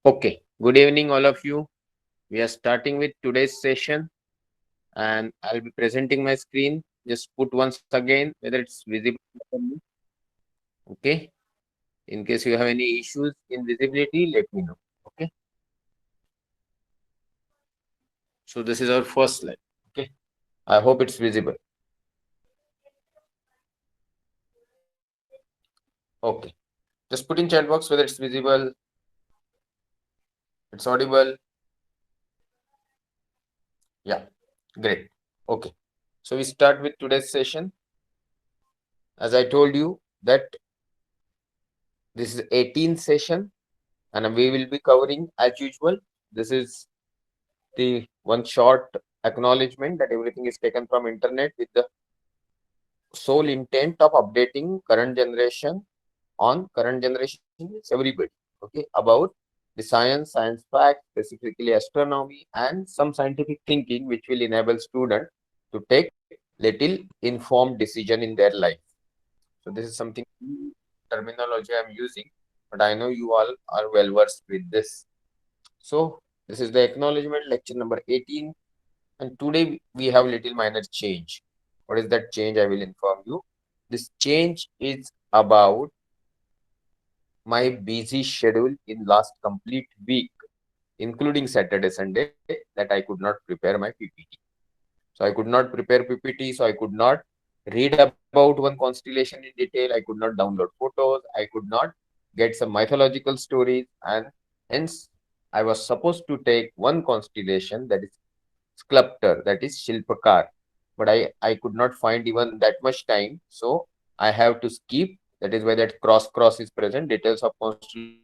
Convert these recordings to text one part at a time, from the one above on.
Okay, good evening, all of you. We are starting with today's session, and I'll be presenting my screen. Just put once again whether it's visible properly. Okay, in case you have any issues in visibility, let me know. Okay, so this is our first slide. Okay, I hope it's visible. Okay, just put in chat box whether it's visible, it's audible. Yeah, great. Okay, so we start with today's session. As I told you that this is 18th session, and we will be covering as usual. This is the one short acknowledgement that everything is taken from internet with the sole intent of updating current generation on current generation means everybody, okay, about the science facts, specifically astronomy and some scientific thinking which will enable students to take little informed decision in their life. So this is something terminology I'm using, but I know you all are well versed with this. So this is the acknowledgement lecture number 18. And today we have little minor change. What is that change? I will inform you. This change is about my busy schedule in last complete week, including Saturday, Sunday, that I could not prepare my PPT. So I could not prepare PPT, so I could not read about one constellation in detail. I could not download photos. I could not get some mythological stories, and hence I was supposed to take one constellation, that is sculptor, that is Shilpakar. But I could not find even that much time. So I have to skip. That is why that cross is present. Details of constellation.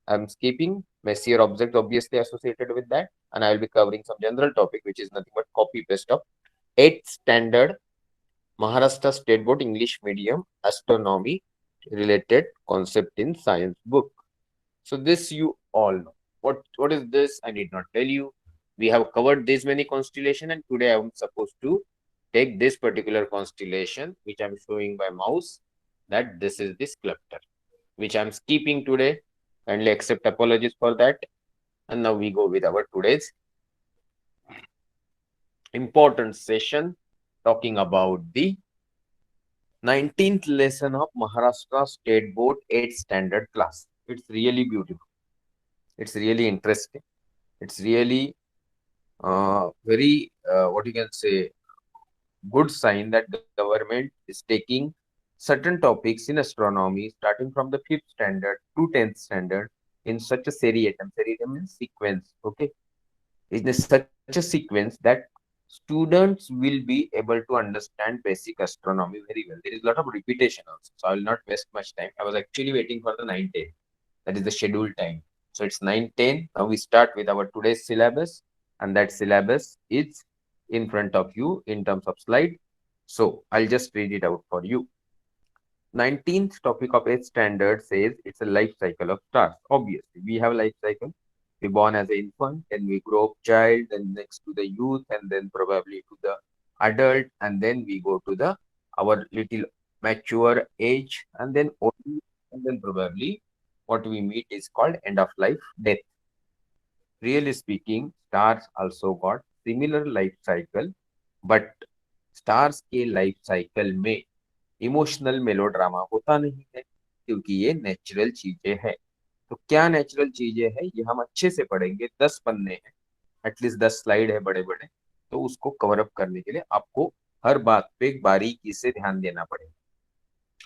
I'm skipping. Messier object obviously associated with that. And I will be covering some general topic, which is nothing but copy paste of 8th standard Maharashtra State Board English Medium Astronomy related concept in science book. So this you all know. What is this? I need not tell you. We have covered this many constellation, and today I am supposed to take this particular constellation, which I'm showing by mouse. That this is the sculptor, which I'm skipping today. Kindly accept apologies for that. And now we go with our today's important session, talking about the 19th lesson of Maharashtra State Board 8th standard class. It's really beautiful. It's really interesting. It's really what you can say, good sign that government is taking certain topics in astronomy starting from the 5th standard to 10th standard in such a seriatim. Seriatim means sequence. Okay, in such a sequence that students will be able to understand basic astronomy very well. There is a lot of repetition also, so I will not waste much time. I was actually waiting for the 9:10. That is the scheduled time. So it's 9:10. Now we start with our today's syllabus, and that syllabus is in front of you in terms of slide. So I'll just read it out for you. 19th topic of 8th standard says it's a life cycle of stars. Obviously, we have life cycle. We born as an infant, then we grow up child, then next to the youth, and then probably to the adult, and then we go to the our little mature age, and then old, and then probably what we meet is called end of life, death. Really speaking, stars also got similar life cycle, but stars के life cycle में emotional melodrama होता नहीं है, क्योंकि ये natural चीजें हैं. तो क्या नेचुरल चीजें हैं ये हम अच्छे से पढ़ेंगे. 10 पन्ने हैं, एटलीस्ट 10 स्लाइड है बड़े बड़े, तो उसको कवर अप करने के लिए आपको हर बात पे बारीकी से ध्यान देना पड़ेगा.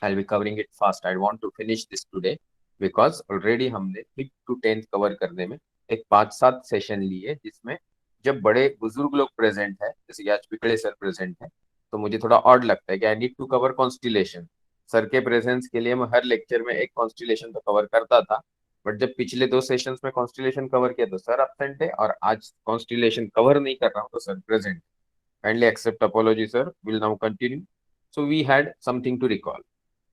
I'll be covering it fast. I want to finish this today because already हमने 5th to 10th कवर करने में एक 5-7 सेशन लिए, जिसमें जब बड़े बुजुर्ग लोग प्रेजेंट है, जैसे कि आज पिकड़े सर प्रेजेंट है, तो मुझे थोड़ा ऑड लगता है कि I need to cover constellation. Sir के प्रेजेंस के लिए मैं हर लेक्चर में एक कॉन्स्टिलेशन तो कवर करता था, बट जब पिछले 2 सेशंस में कॉन्स्टिलेशन कवर किया तो सर एब्सेंट है, और आज कॉन्स्टिलेशन कवर नहीं कर रहा हूँ तो sir present. Kindly accept apology sir. Will now continue. So we had something to recall.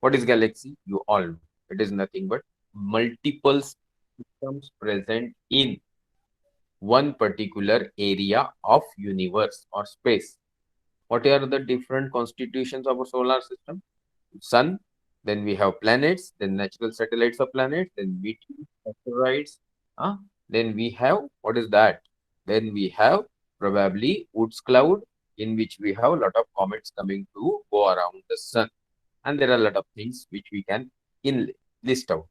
What is galaxy? You all know. It is nothing but multiple systems present in one particular area of universe or space. What are the different constitutions of a solar system? Sun, then we have planets, then natural satellites of planets, then meteors, asteroids. Huh? Then we have, what is that? Then we have probably Oort's cloud, in which we have a lot of comets coming to go around the sun. And there are a lot of things which we can in list out.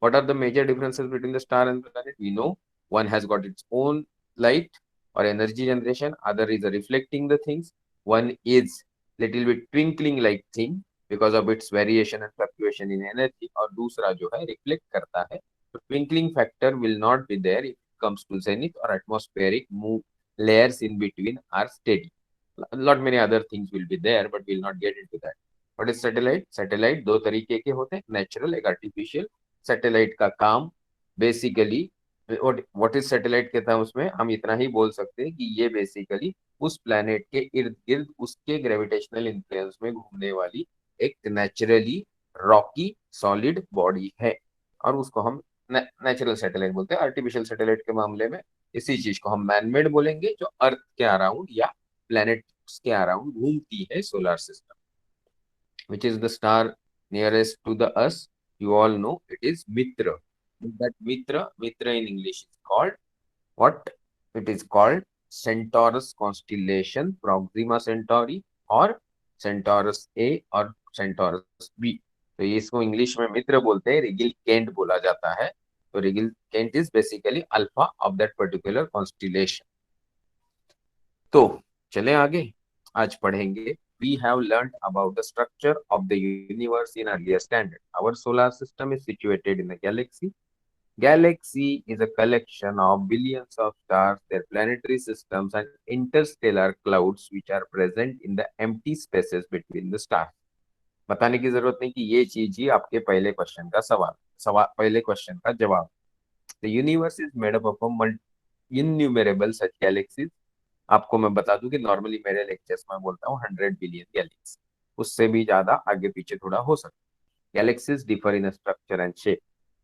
What are the major differences between the star and planet? We know one has got its own light or energy generation, other is a reflecting the things. One is little bit twinkling like thing because of its variation and fluctuation in energy, और दूसरा जो है reflect करता है. So twinkling factor will not be there if it comes to zenith or atmospheric move layers in between are steady. Lot many other things will be there, but we'll not get into that. What is satellite? Satellite दो तरीके के होते हैं, natural एक artificial. Satellite का काम basically, what is satellite के था उसमें हम इतना ही बोल सकते हैं कि ये बेसिकली उस प्लैनेट के इर्द गिर्द उसके ग्रेविटेशनल इन्फ्लुएंस में घूमने वाली एक नेचुरली रॉकी सॉलिड बॉडी है, और उसको हम नेचुरल सैटेलाइट बोलते हैं. आर्टिफिशियल सैटेलाइट के मामले में इसी चीज को हम मैनमेड बोलेंगे, जो अर्थ के अराउंड या प्लैनेट के अराउंड घूमती है solar system. Which is the star nearest to the us? You all know it is Mitra. That Mitra in English is called what? It is called Centaurus constellation, Proxima Centauri or Centaurus A or Centaurus B. तो ये इसको English में मित्र बोलते हैं, रिगिल Kent बोला जाता है. तो रिगिल Kent is basically alpha of that particular constellation. तो चले आगे, आज पढ़ेंगे. We have learned about the structure of the universe in earlier standard. Our solar system is situated in a galaxy. Galaxy is a collection of billions of stars, their planetary systems, and interstellar clouds which are present in the empty spaces between the stars. बताने की जरूरत नहीं कि ये चीज ही आपके पहले question का पहले क्वेश्चन का जवाब. The universe is made up of innumerable such galaxies. आपको मैं बता दूं कि नॉर्मली मेरे लेक्चर्स में बोलता हूँ 100 बिलियन गैलेक्सी, उससे भी ज्यादा आगे पीछे थोड़ा हो सकता है. Galaxies differ in structure and shape,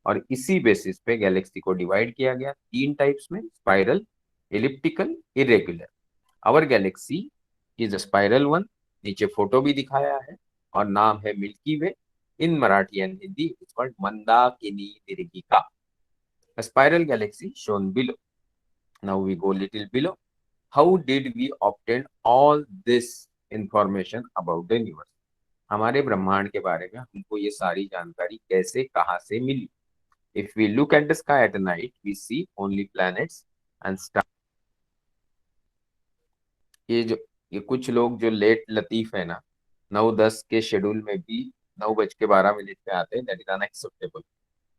और इसी बेसिस पे गैलेक्सी को डिवाइड किया गया तीन टाइप्स में: spiral, elliptical, irregular. Our galaxy is a spiral one. नीचे फोटो भी दिखाया है और नाम है Milky Way. In Marathi and Hindi it's called Mandakini Dirghika. Spiral galaxy shown below. Now we go little below. How did we obtain all this information about the universe? हमारे ब्रह्मांड के बारे में हमको ये सारी जानकारी कैसे कहाँ से मिली? If we look at the sky at night, we see only planets and stars. ये कुछ लोग जो लेट लतीफ है ना, 9:10 के शेड्यूल में भी 9:12 पे आते हैं, दैट इज अनएक्सेप्टेबल.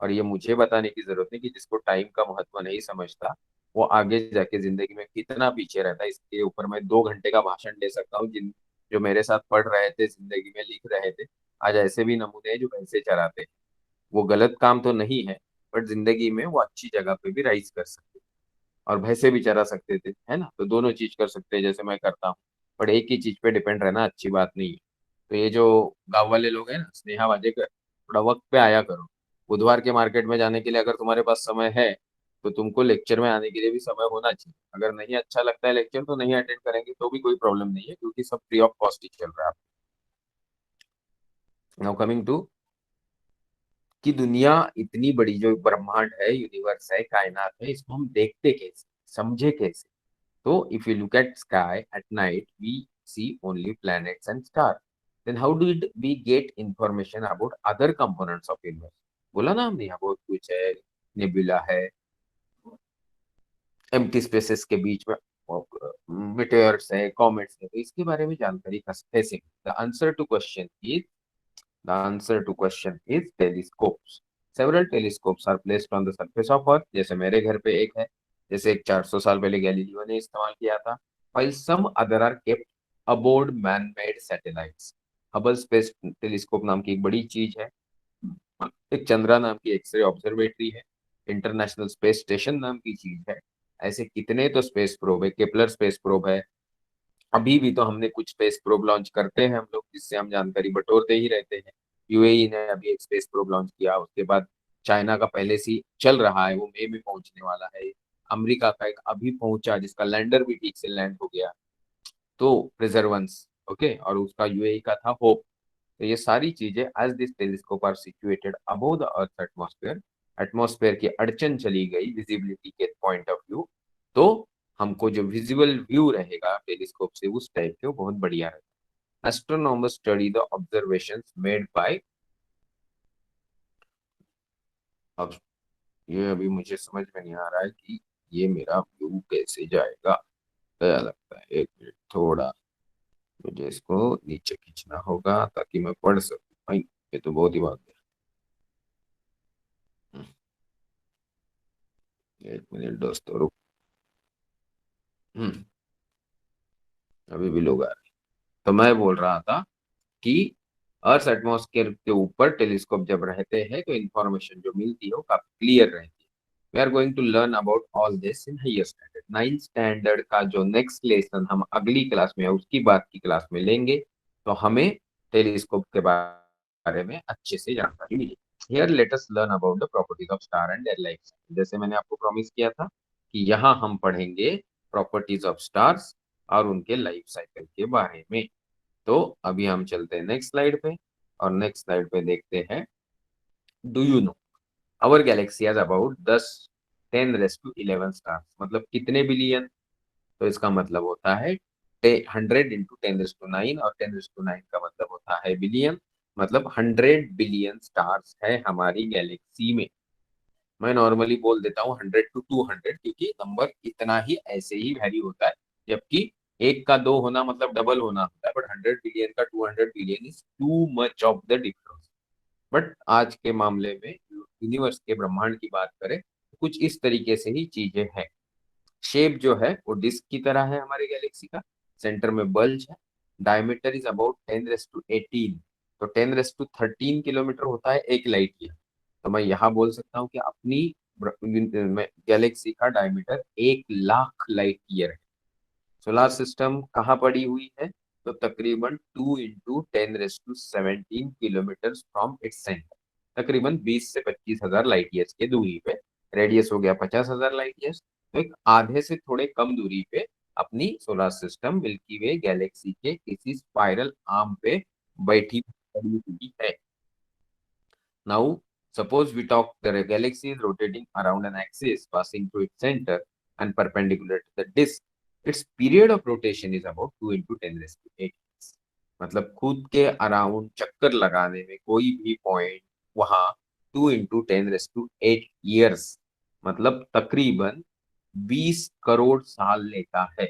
और ये मुझे बताने की जरूरत नहीं कि जिसको टाइम का महत्व नहीं समझता वो आगे जाके जिंदगी में कितना पीछे रहता है. इसके ऊपर मैं 2 घंटे का भाषण दे सकता हूँ. जिन जो मेरे साथ पढ़ रहे थे, जिंदगी में लिख रहे थे, आज ऐसे भी नमूने हैं जो भैंसे चराते हैं. वो गलत काम तो नहीं है, बट जिंदगी में वो अच्छी जगह पे भी राइज कर सकते, और भैंसे भी चरा सकते थे, है ना. तो दोनों चीज कर सकते हैं जैसे मैं करता हूँ, पर एक ही चीज पे डिपेंड रहना अच्छी बात नहीं है. तो ये जो गाँव वाले लोग हैं ना, स्नेहा वाजेकर, थोड़ा वक्त पे आया करो. बुधवार के मार्केट में जाने के लिए अगर तुम्हारे पास समय है तो तुमको लेक्चर में आने के लिए भी समय होना चाहिए. अगर नहीं अच्छा लगता है लेक्चर तो नहीं अटेंड करेंगे तो भी कोई प्रॉब्लम नहीं है, क्योंकि सब फ्री ऑफ कॉस्ट ही चल रहा है. नाउ कमिंग टू कि दुनिया इतनी बड़ी जो ब्रह्मांड है, यूनिवर्स है, कायनात है, इसको हम देखते कैसे, समझे कैसे? तो if you look at sky at night we see only planets and star. Then how did we get information about other components of universe? बोला ना हमने, यहाँ बहुत कुछ है, नेबुला है, एम्प्टी स्पेसेस के बीच में मीटेयर्स है, कॉमेट्स है. तो इसके बारे में जानकारी कैसे? The answer to question is telescopes. Several telescopes are placed on the surface of Earth. जैसे मेरे घर पे एक है, जैसे एक 400 साल पहले गैलीलियो ने इस्तेमाल किया था. While some other are kept aboard man-made satellites. Hubble space telescope नाम की एक बड़ी चीज है. एक चंद्रा नाम की एक्सरे ऑब्जर्वेटरी है. इंटरनेशनल स्पेस स्टेशन नाम की चीज है. ऐसे कितने तो स्पेस प्रोब है. केपलर स्पेस प्रोब है. अभी भी तो हमने कुछ स्पेस प्रोब लॉन्च करते हैं हम लोग, जिससे हम जानकारी बटोरते ही रहते हैं. यूएई ने अभी एक स्पेस प्रोब लॉन्च किया, उसके बाद चाइना का पहले से ही चल रहा है, वो मई में पहुंचने वाला है. अमेरिका का एक अभी पहुंचा जिसका लैंडर भी ठीक से लैंड हो गया. तो प्रिजर्वेंस, ओके, और उसका यूएई का था होप. तो ये सारी चीजें, as this telescope are situated above the earth atmosphere, atmosphere की अड़चन चली गई विजिबिलिटी के पॉइंट ऑफ व्यू, तो हमको जो विजुअल व्यू रहेगा टेलीस्कोप से उस टाइप के, वो बहुत बढ़िया रहेगा। Astronomers study the observations made by, अब ये अभी मुझे समझ में नहीं आ रहा है कि ये मेरा व्यू कैसे जाएगा। क्या लगता है, एक मिनट, थोड़ा मुझे इसको नीचे खींचना होगा ताकि मैं पढ़ सकूं भाई। ये तो बहुत ही बात है। एक मिनट दोस्तों, रुक। हम्म, अभी भी लोग आ रहे हैं। तो मैं बोल रहा था कि अर्थ एटमॉस्फेयर के ऊपर टेलीस्कोप जब रहते हैं तो इंफॉर्मेशन जो मिलती है वो काफी क्लियर रहती है। We are going to learn about all this in higher standard. Ninth standard का जो नेक्स्ट लेसन हम अगली क्लास में, उसकी बात की क्लास में लेंगे, तो हमें टेलीस्कोप के बारे में अच्छे से जानकारी मिलेगी। Here let us learn about the properties of star and their life cycle. जैसे मैंने आपको प्रॉमिस किया था कि यहाँ हम पढ़ेंगे प्रॉपर्टीज ऑफ स्टार्स और उनके लाइफ साइकिल के बारे में। तो अभी हम चलते हैं नेक्स्ट स्लाइड पे, और नेक्स्ट स्लाइड पे देखते हैं, do you know our galaxy has about 10^11 stars, मतलब कितने बिलियन। तो इसका मतलब होता है 100 × 10^9, और 10^9 का मतलब होता है बिलियन, मतलब 100 बिलियन स्टार्स है हमारी गैलेक्सी में। मैं नॉर्मली बोल देता हूँ 100 to 200, क्योंकि नंबर इतना ही ऐसे ही वैरी होता है, जबकि एक का दो होना मतलब डबल होना होता है, बट 100 बिलियन का 200 billion is too much of the difference. But आज के मामले में यूनिवर्स के ब्रह्मांड की बात करें तो कुछ इस तरीके से ही चीजें हैं। शेप जो है वो डिस्क की तरह है हमारे गैलेक्सी का, सेंटर में बल्ज है। डायमीटर इज अबाउट 10^18, तो 10^13 किलोमीटर होता है एक लाइट ईयर। तो मैं यहाँ बोल सकता हूँ कि अपनी गैलेक्सी का डायमीटर 1 लाख लाइट ईयर है। सोलर सिस्टम कहाँ पड़ी हुई है, तो तकरीबन 2 × 10^17 किलोमीटर फ्रॉम इट्स सेंटर, तकरीबन 20 से 25 हजार लाइट ईयर्स की दूरी पे। रेडियस हो गया 50 हजार लाइट ईयर्स, तो एक आधे से थोड़े कम दूरी पे अपनी solar system milky Way Galaxy के किसी स्पाइरल आर्म पे बैठी पड़ी हुई है। Now, suppose we talk the galaxy is rotating around an axis passing through its center and perpendicular to the disk. Its period of rotation is about 2 × 10^8. मतलब खुद के अराउंड चक्कर लगाने में कोई भी पॉइंट वहां 2 × 10^8 मतलब तकरीबन 20 करोड़ साल लेता है।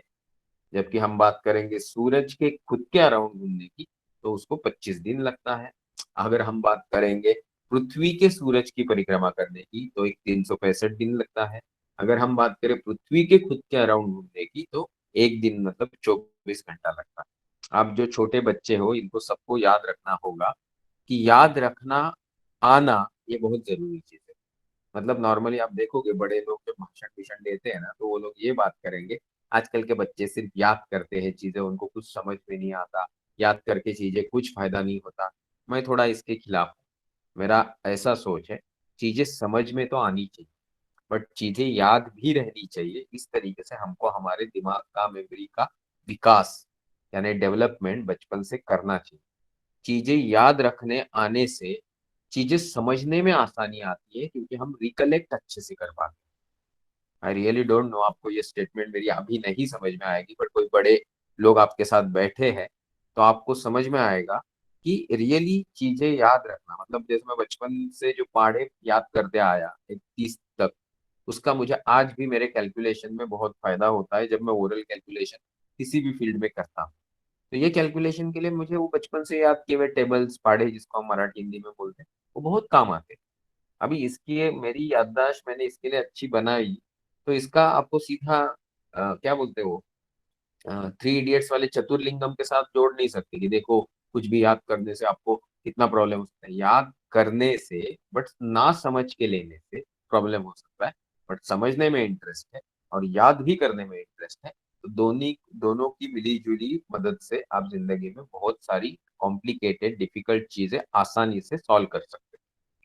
जबकि हम बात करेंगे सूरज के खुद के अराउंड घूमने की, तो उसको 25 दिन लगता है। अगर हम बात करेंगे पृथ्वी के सूरज की परिक्रमा करने की, तो एक 365 दिन लगता है। अगर हम बात करें पृथ्वी के खुद के अराउंड घूमने की, तो एक दिन मतलब 24 घंटा लगता है। आप जो छोटे बच्चे हो, इनको सबको याद रखना होगा कि याद रखना आना ये बहुत जरूरी चीज है। मतलब नॉर्मली आप देखोगे बड़े लोग जब भाषण भीषण देते हैं ना, तो वो लोग ये बात करेंगे, आजकल के बच्चे सिर्फ याद करते हैं चीजें, उनको कुछ समझ में नहीं आता, याद करके चीजें कुछ फायदा नहीं होता। मैं थोड़ा इसके खिलाफ हूँ। मेरा ऐसा सोच है, चीजें समझ में तो आनी चाहिए, बट चीजें याद भी रहनी चाहिए। इस तरीके से हमको हमारे दिमाग का, मेमोरी का विकास यानी डेवलपमेंट बचपन से करना चाहिए। चीजें याद रखने आने से चीजें समझने में आसानी आती है, क्योंकि हम रिकलेक्ट अच्छे से कर पाते हैं। आई रियली डोंट नो, आपको ये स्टेटमेंट मेरी अभी नहीं समझ में आएगी, बट कोई बड़े लोग आपके साथ बैठे हैं तो आपको समझ में आएगा कि रियली चीजें याद रखना मतलब, जैसे मैं बचपन से जो पढ़े याद करते आया 31 तक, उसका मुझे आज भी मेरे कैलकुलेशन में बहुत फायदा होता है जब मैं ओरल कैलकुलेशन किसी भी फील्ड में करता हूँ। तो ये कैलकुलेशन के लिए मुझे वो बचपन से याद किए हुए टेबल्स पाड़े, जिसको हम मराठी हिंदी में बोलते हैं, वो बहुत काम आते हैं। अभी इसकी मेरी याददाश्त मैंने इसके लिए अच्छी बनाई, तो इसका आपको सीधा क्या बोलते हो, 3 इडियट्स वाले चतुर्लिंगम के साथ जोड़ नहीं सकते कि देखो कुछ भी याद करने से आपको कितना प्रॉब्लम हो सकता है। याद करने से, बट ना समझ के लेने से प्रॉब्लम हो सकता है, बट समझने में इंटरेस्ट है और याद भी करने में इंटरेस्ट है, तो दोनों की मिली जुली मदद से आप जिंदगी में बहुत सारी कॉम्प्लिकेटेड डिफिकल्ट चीजें आसानी से सॉल्व कर सकते हैं।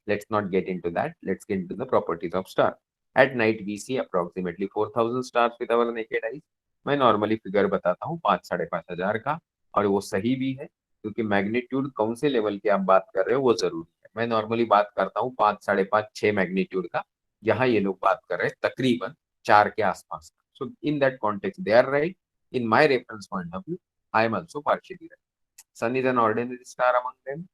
Let's not get into that. Let's get into the properties of star. At night, we see approximately 4,000 stars with our naked eyes. मैं नॉर्मली फिगर बताता हूँ 5 साढ़े 5 हजार का, और वो सही भी है। क्योंकि मैग्नीट्यूड कौन से लेवल की आप बात कर रहे हो वो जरूरी है। मैं नॉर्मली बात करता हूँ 5, 5.5, 6 मैग्नीट्यूड का। यहाँ ये लोग बात कर रहे हैं तकरीबन 4 के आसपास का। So in that context they are right. In my reference point of view I am also partially right. Sun is an ordinary star among them.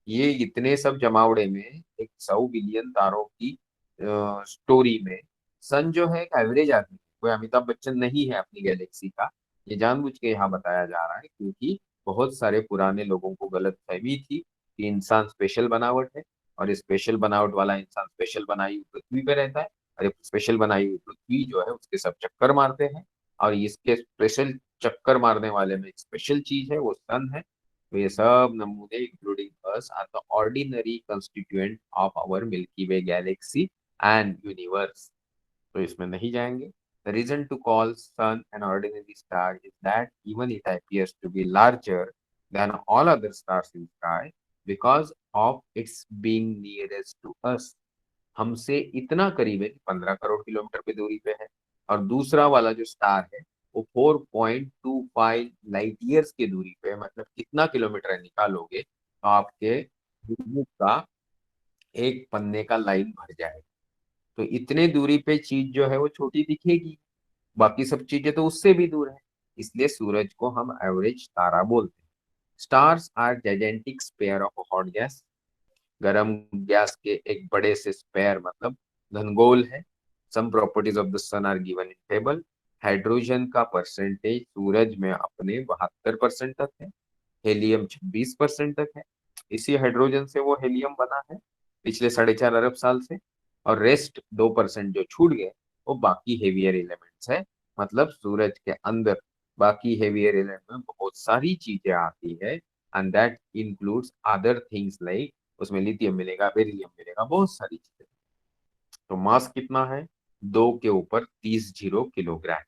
ये इतने सब जमावड़े में एक 100 बिलियन तारों की स्टोरी में सन जो है एक एवरेज आदमी है, कोई अमिताभ बच्चन नहीं है अपनी गैलेक्सी का। ये जानबूझ के यहाँ बताया जा रहा है क्योंकि बहुत सारे पुराने लोगों को गलत फहमी थी कि इंसान स्पेशल बनावट है, और स्पेशल बनावट वाला इंसान स्पेशल बनाई हुई पृथ्वी पे रहता है, और ये स्पेशल बनाई हुई पृथ्वी जो है उसके सब चक्कर मारते हैं। और इसके स्पेशल चक्कर मारने वाले में एक स्पेशल चीज है वो सन है। तो ये सब नमूने including us are the ordinary constituent of our Milky Way galaxy and universe. तो इसमें नहीं जाएंगे। The reason to call Sun an ordinary star is that even it appears to be larger than all other stars in sky because of its being nearest to us. हमसे इतना करीब है कि 15 crore kilometre पे दूरी पे है। और दूसरा वाला जो स्टार है वो 4.25 लाइट ईयर्स की दूरी पे है। मतलब कितना किलोमीटर है निकालोगे तो आपके बुक का एक पन्ने का लाइन भर जाएगा। तो इतने दूरी पे चीज जो है वो छोटी दिखेगी, बाकी सब चीजें तो उससे भी दूर है। इसलिए सूरज को हम एवरेज तारा बोलते हैं। Stars are gigantic sphere of hot gas. गर्म गैस के एक बड़े से स्पेयर मतलब घनगोल है। Some properties of the sun are given in table. Hydrogen का परसेंटेज सूरज में अपने 72% तक है। हेलियम 26% तक है। इसी हाइड्रोजन से वो हेलियम बना है पिछले 4.5 अरब साल से। और रेस्ट 2% जो छूट गए वो बाकी हेवियर एलिमेंट्स है। मतलब सूरज के अंदर बाकी हेवियर एलिमेंट में बहुत सारी चीजें आती है, and that includes other things like उसमें लिथियम मिलेगा, बेरिलियम मिलेगा, बहुत सारी चीजें। तो मास कितना है? 2 के ऊपर 30 जीरो किलोग्राम।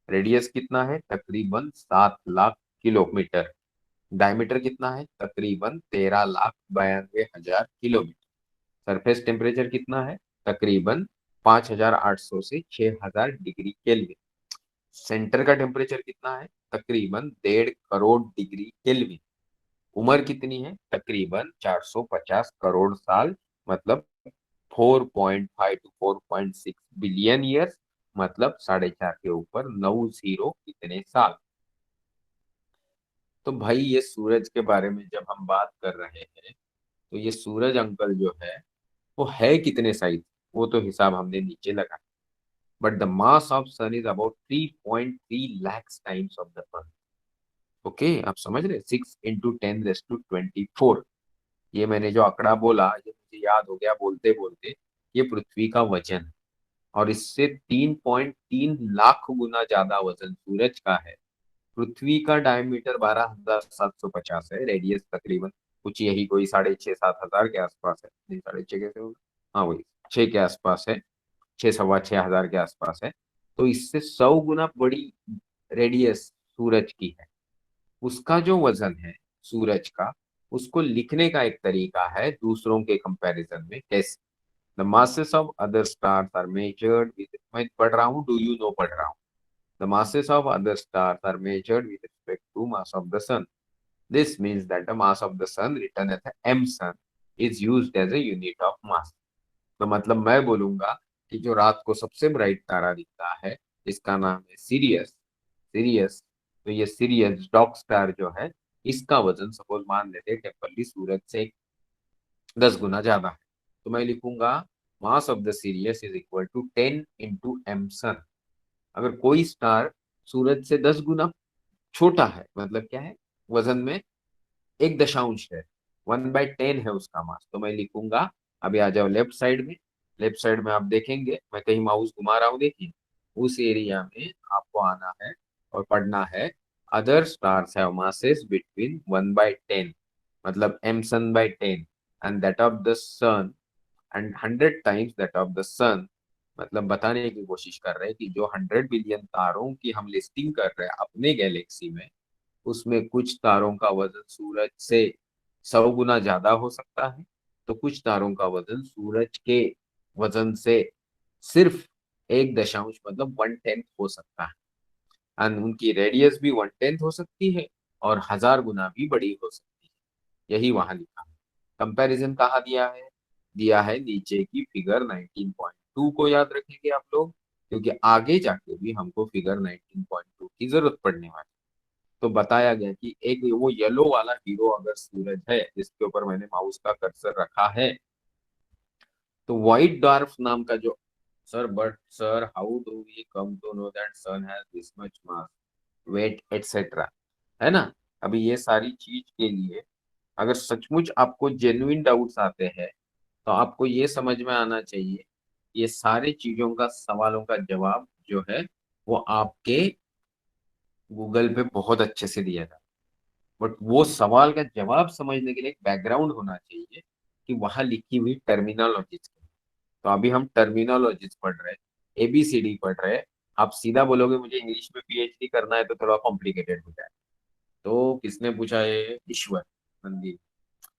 रेडियस कितना है? तकरीबन 7 लाख किलोमीटर। डायमीटर कितना है? तकरीबन 13,92,000 किलोमीटर। सरफेस टेम्परेचर कितना है? तकरीबन 5,800 से 6,000 डिग्री केल्विन। सेंटर का टेम्परेचर कितना है? तकरीबन 1.5 करोड़ डिग्री केल्विन। उम्र कितनी है? तकरीबन 450 करोड़ साल। मतलब 4.5 to 4.6 बिलियन ईयर्स। मतलब 4.5 के ऊपर 9 जीरो कितने साल। तो भाई ये सूरज के बारे में जब हम बात कर रहे हैं तो ये सूरज अंकल जो है वो है कितने साइज, वो तो हिसाब हमने नीचे लगा। But the mass of sun is about 3.3 lakhs times of the earth. Okay, आप समझ रहे? 6 × 10⁻²4। ये मैंने जो आंकड़ा बोला ये मुझे याद हो गया बोलते बोलते। ये पृथ्वी का वजन है। और इससे 3.3 लाख गुना ज्यादा वजन सूरज का है। पृथ्वी का डायमीटर 12,750 है। रेडियस तकरीबन कुछ यही कोई 6,500 7,000 के आसपास है। नहीं, 6.5 कैसे होगा? हाँ वही 6 के आसपास है। 6 सवा 6 हजार के आसपास है। तो इससे 100 गुना बड़ी रेडियस सूरज की है। उसका जो वजन है सूरज का, उसको लिखने का एक तरीका है दूसरों के कंपैरिजन में। कैसे? The masses of other stars are measured with, मैं पढ़ रहा हूँ, डू यू नो पढ़ रहा हूँ। The masses of other stars are measured with respect to mass of the sun. This means that the mass of the sun written as m sun is used as a unit of mass. तो मतलब मैं बोलूंगा कि जो रात को सबसे bright तारा दिखता है इसका नाम है सीरियस। सीरियस। तो ये सीरियस डॉग स्टार जो है इसका वजन सपोज मान लेते हैं टेम्परली सूरज से 10 गुना ज्यादा है। तो मैं लिखूंगा mass of the Sirius is equal to 10 × m sun. अगर कोई स्टार सूरज से 10 गुना छोटा है मतलब क्या है? वजन में 1 दशांश है। 1/10 है उसका मास। तो मैं लिखूंगा, अभी आ जाओ लेफ्ट साइड में। लेफ्ट साइड में आप देखेंगे मैं कहीं माउस घुमा रहा हूँ, देखिए उस एरिया में आपको आना है और पढ़ना है other stars have masses between 1/10, मतलब m sun/10, and that of the sun and 100 times that of the sun. मतलब बताने की कोशिश कर रहे हैं कि जो 100 बिलियन तारों की हम लिस्टिंग कर रहे हैं अपने गैलेक्सी में, उसमें कुछ तारों का वजन सूरज से 100 गुना ज्यादा हो सकता है। तो कुछ तारों का वजन सूरज के वजन से सिर्फ 1 दशांश मतलब 1/10 हो सकता है। एंड उनकी रेडियस भी 1/10 हो सकती है और 1000 गुना भी बड़ी हो सकती है। यही वहां लिखा है। कंपैरिजन कहाँ दिया है? दिया है नीचे की फिगर 19.2 को याद रखेंगे आप लोग, क्योंकि आगे जाके भी हमको फिगर 19.2 की जरूरत पड़ने वाली। तो बताया गया कि एक वो येलो वाला हीरो अगर सूरज है जिसके ऊपर मैंने माउस का कर्सर रखा है, तो व्हाइट डॉर्फ नाम का जो, sir how do we come to know that sun has this much mass, weight et cetera, है ना? अभी ये सारी चीज के लिए अगर सचमुच आपको जेन्युइन डाउट्स आते हैं, तो आपको ये समझ में आना चाहिए, ये सारे चीजों का सवालों का जवाब जो है वो आपके गूगल पे बहुत अच्छे से दिया था। बट वो सवाल का जवाब समझने के लिए एक बैकग्राउंड होना चाहिए कि वहां लिखी हुई टर्मिनोलॉजीज। तो अभी हम टर्मिनोलॉजीज पढ़ रहे हैं, एबीसीडी पढ़ रहे हैं। आप सीधा बोलोगे मुझे इंग्लिश में पीएचडी करना है तो थोड़ा कॉम्प्लिकेटेड हो जाए। तो किसने पूछा? ये ईश्वर मंदिर।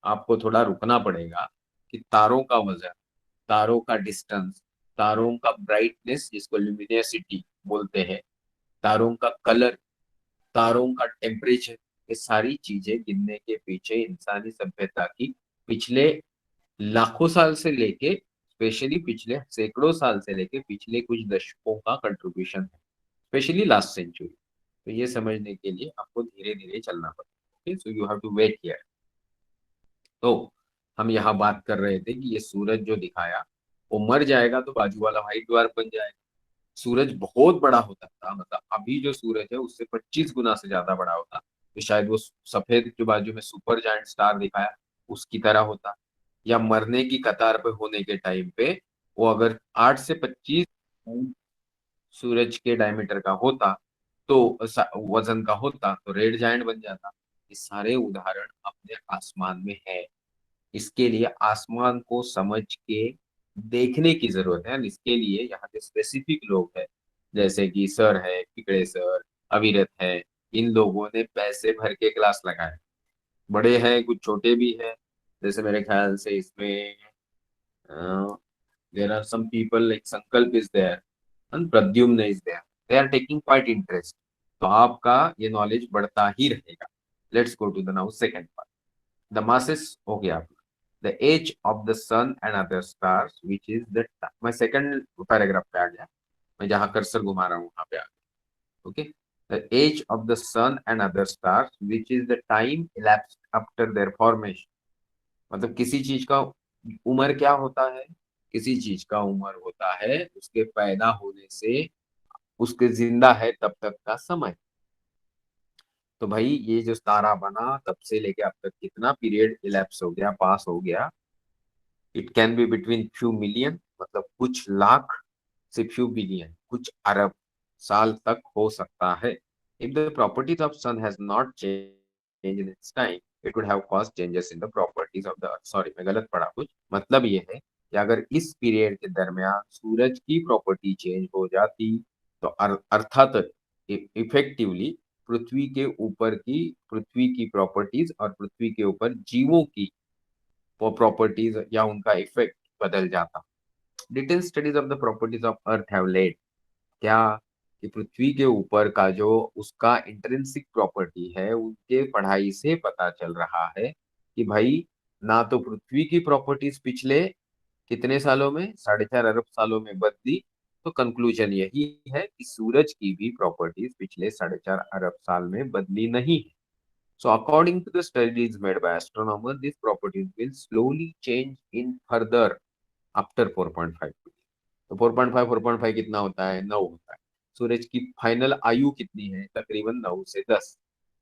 आपको थोड़ा रुकना पड़ेगा कि तारों का वजन, तारों का डिस्टेंस, तारों का ब्राइटनेस जिसको ल्यूमिनेसिटी बोलते हैं, तारों का कलर, तारों का टेम्परेचर, ये सारी चीजें गिनने के पीछे इंसानी सभ्यता की पिछले लाखों साल से लेके, स्पेशली पिछले सैकड़ों साल से लेके पिछले कुछ दशकों का कंट्रीब्यूशन है, स्पेशली लास्ट सेंचुरी। तो ये समझने के लिए आपको धीरे धीरे चलना पड़ेगा। Okay, so you have to wait here. तो हम यहाँ बात कर रहे थे कि ये सूरज जो दिखाया वो मर जाएगा तो बाजू वाला व्हाइट ड्वार्फ बन जाएगा। सूरज बहुत बड़ा होता था, मतलब अभी जो सूरज है उससे 25 गुना से ज्यादा बड़ा होता, तो शायद वो सफेद जो बाजू में सुपर जायंट स्टार दिखाया उसकी तरह होता, या मरने की कतार पे होने के टाइम पे वो अगर 8 से 25 सूरज के डायमीटर का होता, तो वजन का होता, तो रेड जायंट बन जाता। ये सारे उदाहरण अपने आसमान में है। इसके लिए आसमान को समझ के देखने की जरूरत है। इसके लिए यहाँ के स्पेसिफिक लोग हैं, जैसे कि सर है, पिकड़े सर, अविरत है, इन लोगों ने पैसे भर के क्लास लगाए। बड़े हैं, कुछ छोटे भी हैं, जैसे मेरे ख्याल से इसमें there are some people like Sankalp is there and Pradyumna is there, they are taking quite interest. तो आपका ये नॉलेज बढ़ता ही रहेगा। Let's go to the now second part, the masses हो गया। The age of the sun and other stars which is the, मैं second paragraph पे आ गया, मैं जहां कर्सर घुमा रहा हूँ वहां पे आ गया। Okay, the age of the sun and other stars which is the time elapsed after their formation. मतलब किसी चीज का उम्र क्या होता है? किसी चीज का उम्र होता है उसके पैदा होने से उसके जिंदा है तब तक का समय। तो भाई ये जो तारा बना तब से लेके अब तक कितना पीरियड इलेप्स हो गया, पास हो गया? It can be between few million, मतलब कुछ लाख से फ्यू बिलियन, कुछ अरब साल तक हो सकता है। If the properties of sun has not change in its time, it would have caused changes in the properties of the earth. Sorry, मैं गलत पढ़ा कुछ। मतलब ये है कि अगर इस पीरियड के दरमियान सूरज की प्रॉपर्टी चेंज हो जाती, तो अर्थात इफेक्टिवली पृथ्वी की प्रॉपर्टीज और पृथ्वी के ऊपर जीवों की वो प्रॉपर्टीज या उनका इफेक्ट बदल जाता। Detail studies of the properties of earth have led, क्या कि पृथ्वी के ऊपर का जो उसका इंट्रिंसिक प्रॉपर्टी है उनके पढ़ाई से पता चल रहा है कि भाई ना तो पृथ्वी की प्रॉपर्टीज पिछले कितने सालों में, 4.5 अरब सालों में बदली, तो कंक्लूजन यही है कि सूरज की भी प्रॉपर्टीज पिछले 4.5 अरब साल में बदली नहीं है। So according to the studies made by astronomers, these properties will slowly change in further after 4.5 billion। तो 4.5 4.5 कितना होता है? 9 होता है। सूरज की फाइनल आयु कितनी है? तकरीबन 9 से 10।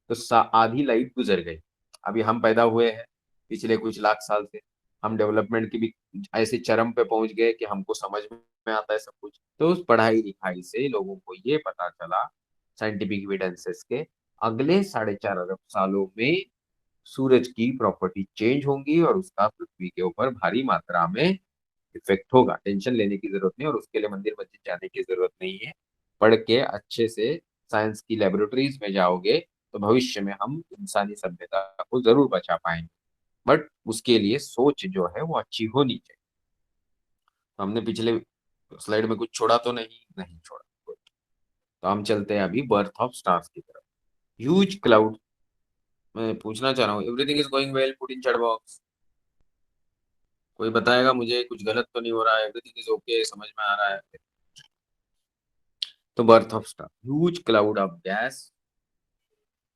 तो आधी लाइफ गुजर गई। अभी हम पैदा हुए हैं पिछले कुछ लाख साल से, हम डेवलपमेंट की भी ऐसे चरम पे पहुंच गए कि हमको समझ में आता है सब कुछ। तो उस पढ़ाई लिखाई से लोगों को ये पता चला, साइंटिफिक एविडेंसेस के, अगले 4.5 अरब सालों में सूरज की प्रॉपर्टी चेंज होंगी और उसका पृथ्वी के ऊपर भारी मात्रा में इफेक्ट होगा। टेंशन लेने की जरूरत नहीं और उसके लिए मंदिर मस्जिद जाने की जरूरत नहीं है। पढ़ के अच्छे से साइंस की लेबोरेटरीज में जाओगे तो भविष्य में हम इंसानी सभ्यता को जरूर बचा पाएंगे। बट उसके लिए सोच जो है वो अच्छी होनी चाहिए। तो हमने पिछले स्लाइड में कुछ छोड़ा तो नहीं? नहीं छोड़ा। तो हम चलते हैं अभी बर्थ ऑफ स्टार्स की तरफ। ह्यूज क्लाउड, मैं पूछना चाह रहा हूँ, everything is going well, put in chat box. कोई बताएगा मुझे कुछ गलत तो नहीं हो रहा है? एवरीथिंग इज ओके, समझ में आ रहा है? तो birth of star, huge cloud of gas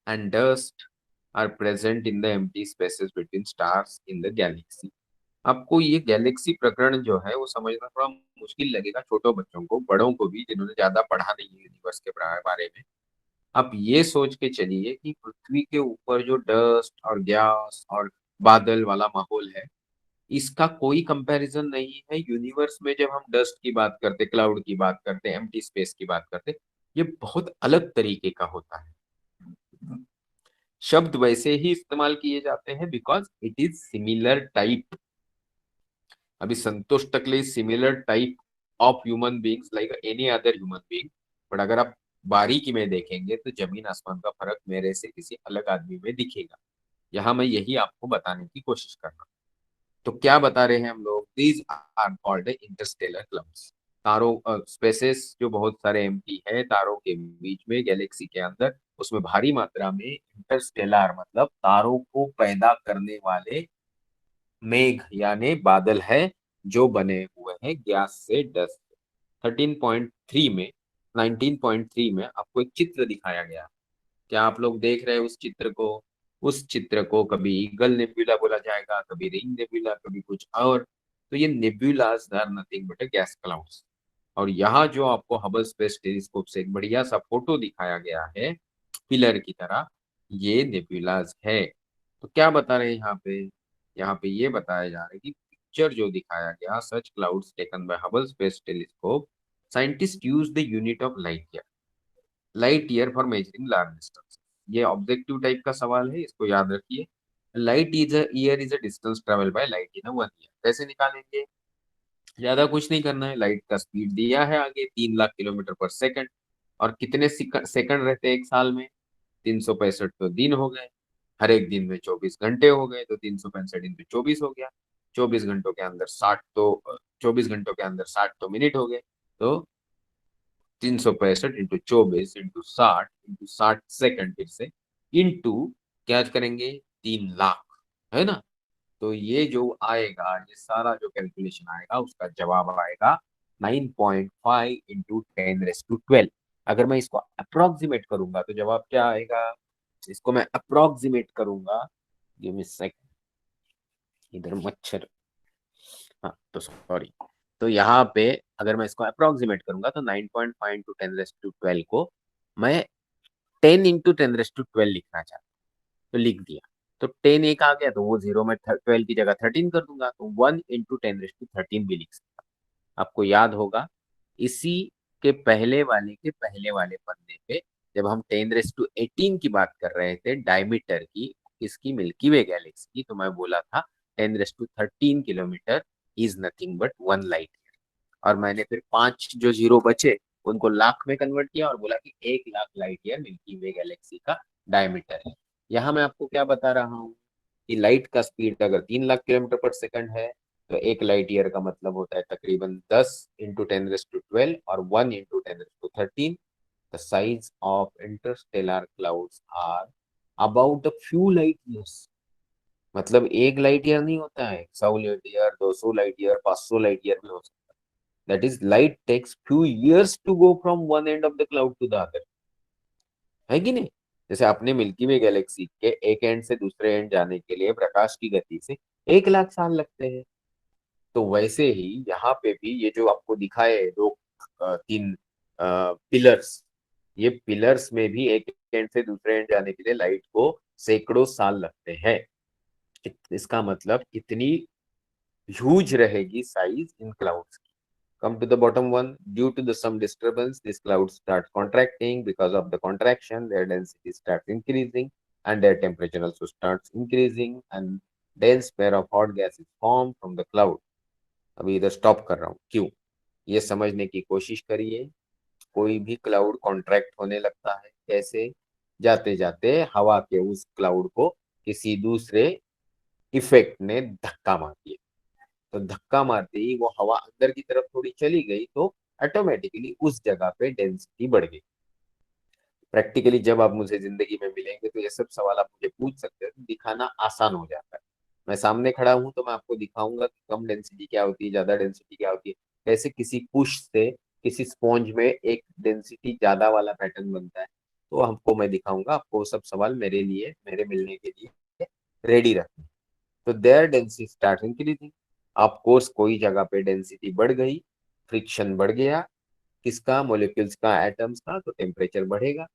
and dust are present in the empty spaces between stars in the galaxy. आपको ये गैलेक्सी प्रकरण जो है वो समझना थोड़ा मुश्किल लगेगा, छोटों बच्चों को, बड़ों को भी जिन्होंने ज्यादा पढ़ा नहीं है यूनिवर्स के बारे में। आप ये सोच के चलिए कि पृथ्वी के ऊपर जो डस्ट और गैस और बादल वाला माहौल है, इसका कोई कंपैरिजन नहीं है यूनिवर्स में। जब हम डस्ट की बात करते, क्लाउड की बात करते, एम्प्टी स्पेस की बात करते, ये बहुत अलग तरीके का होता है। शब्द वैसे ही इस्तेमाल किए जाते हैं because it is similar type. अभी संतोष टकले similar type of human beings like any other human being. But अगर आप बारीकी में देखेंगे तो जमीन आसमान का फर्क मेरे से किसी अलग आदमी में दिखेगा। यहाँ मैं यही आपको बताने की कोशिश कर रहा हूँ। तो क्या बता रहे हैं हम लोग? These are called interstellar clouds. तारों, स्पेसेस जो बहुत सारे एम्प्टी है तारों के बीच में, गैलेक्सी के अंदर, उसमें भारी मात्रा में इंटरस्टेलर मतलब तारों को पैदा करने वाले मेघ यानी बादल है, जो बने हुए हैं गैस से, डस्ट से। 13.3 में 19.3 में आपको एक चित्र दिखाया गया। क्या आप लोग देख रहे हैं उस चित्र को? उस चित्र को कभी ईगल नेब्यूला बोला जाएगा, कभी रिंग नेब्यूला, कभी कुछ और। तो ये nebulas are nothing but gas clouds. और यहाँ जो आपको हबल स्पेस टेलीस्कोप से एक बढ़िया सा फोटो दिखाया गया है पिलर की तरह, ये नेब्यूलाज है। तो क्या बता रहे हैं यहाँ पे? यहाँ पे ये बताया जा रहा है कि पिक्चर जो दिखाया गया, such clouds taken by Hubble space telescope, scientist use the unit of light year for measuring large distance. ये ऑब्जेक्टिव टाइप का सवाल है, इसको याद रखिए। Light is year is a distance travel by light in one year. कैसे निकालेंगे? ज्यादा कुछ नहीं करना है। लाइट का स्पीड दिया है आगे 3 लाख किलोमीटर पर सेकंड। और कितने सेकंड रहते हैं एक साल में? 365 तो दिन हो गए। हर एक दिन में 24 घंटे हो गए, तो 365 इंटू 24 हो गया। 24 घंटों के अंदर 60 तो मिनट हो गए। तो 365 इंटू 24 इंटू 60 इंटू 60 सेकंड, फिर से इंटू क्या करेंगे? 3 लाख, है ना? तो ये जो आएगा, ये सारा जो कैलकुलेशन आएगा, उसका जवाब आएगा 9.5 इंटू 10⁻²। अगर मैं इसको अप्रोक्सीमेट करूंगा तो जवाब क्या आएगा? इसको मैं अप्रोक्सीमेट करूंगा, गिव मी सेकंड, इधर मच्छर, हाँ तो सॉरी। तो यहाँ पे अगर मैं इसको अप्रोक्सीमेट करूंगा तो 9.5 इंटू 10⁻² को मैं 10 इंटू 10⁻12 लिखना चाहता हूँ, तो लिख दिया। तो 10 एक आ गया तो वो जीरो में 12 की जगह 13 कर दूंगा, तो 1 इंटू 10⁻13 भी लिख सकता हूँ। आपको याद होगा इसी के पहले वाले पन्ने पे, जब हम 10⁻18 की बात कर रहे थे डायमीटर की, इसकी मिल्की वे गैलेक्सी की, तो मैं बोला था 10⁻13 kilometre is nothing but 1 light. और मैंने फिर 5 जो जीरो बचे उनको लाख में कन्वर्ट किया और बोला कि 1 lakh light year milky Way Galaxy का डायमीटर है। यहाँ मैं आपको क्या बता रहा हूँ कि लाइट का स्पीड अगर 3 लाख किलोमीटर पर सेकंड है, तो 1 लाइट ईयर का मतलब होता है तकरीबन 10 इंटू 10⁻12 और 1 into 10⁻13। The size of interstellar clouds are about the few light years. मतलब 1 लाइट ईयर नहीं होता है, 100 light year, 200 light year, 500 light year भी हो सकता है। That is light takes few years to go from one end of the cloud to the other, है कि नहीं? जैसे अपने मिल्की वे गैलेक्सी के एक एंड से दूसरे एंड जाने के लिए प्रकाश की गति से 1 लाख साल लगते हैं। तो वैसे ही यहाँ पे भी ये जो आपको दिखाए दो, तीन पिलर्स, ये पिलर्स में भी एक एंड से दूसरे एंड जाने के लिए लाइट को सैकड़ों साल लगते हैं। इसका मतलब इतनी ह्यूज रहेगी साइज इन क्लाउड्स की। Come to the bottom one. Due to the some disturbance, these clouds start contracting. Because of the contraction, their density starts increasing, and their temperature also starts increasing, and dense pair of hot gases form from the cloud. अभी इधर stop कर रहा हूँ, क्यों? ये समझने की कोशिश करिए। कोई भी क्लाउड कॉन्ट्रैक्ट होने लगता है कैसे? जाते जाते हवा के उस क्लाउड को किसी दूसरे इफेक्ट ने धक्का मार दिया। तो धक्का मारते ही वो हवा अंदर की तरफ थोड़ी चली गई, तो ऑटोमेटिकली उस जगह पे डेंसिटी बढ़ गई। प्रैक्टिकली जब आप मुझे जिंदगी में मिलेंगे तो ये सब सवाल आप मुझे पूछ सकते हैं, तो दिखाना आसान हो जाता है। मैं सामने खड़ा हूं तो मैं आपको दिखाऊंगा कि कम डेंसिटी क्या होती है, ज्यादा डेंसिटी क्या होती है, कैसे किसी पुश से किसी स्पॉन्ज में एक डेंसिटी ज्यादा वाला पैटर्न बनता है। तो हमको मैं दिखाऊंगा, आपको वो सब सवाल मेरे लिए, मेरे मिलने के लिए रेडी रखना। तो their density start increasing. Of course कोई जगह पे डेंसिटी बढ़ गई, फ्रिक्शन बढ़ गया, किसका, मॉलिक्यूल्स का, एटम्स का, तो टेम्परेचर बढ़ेगा।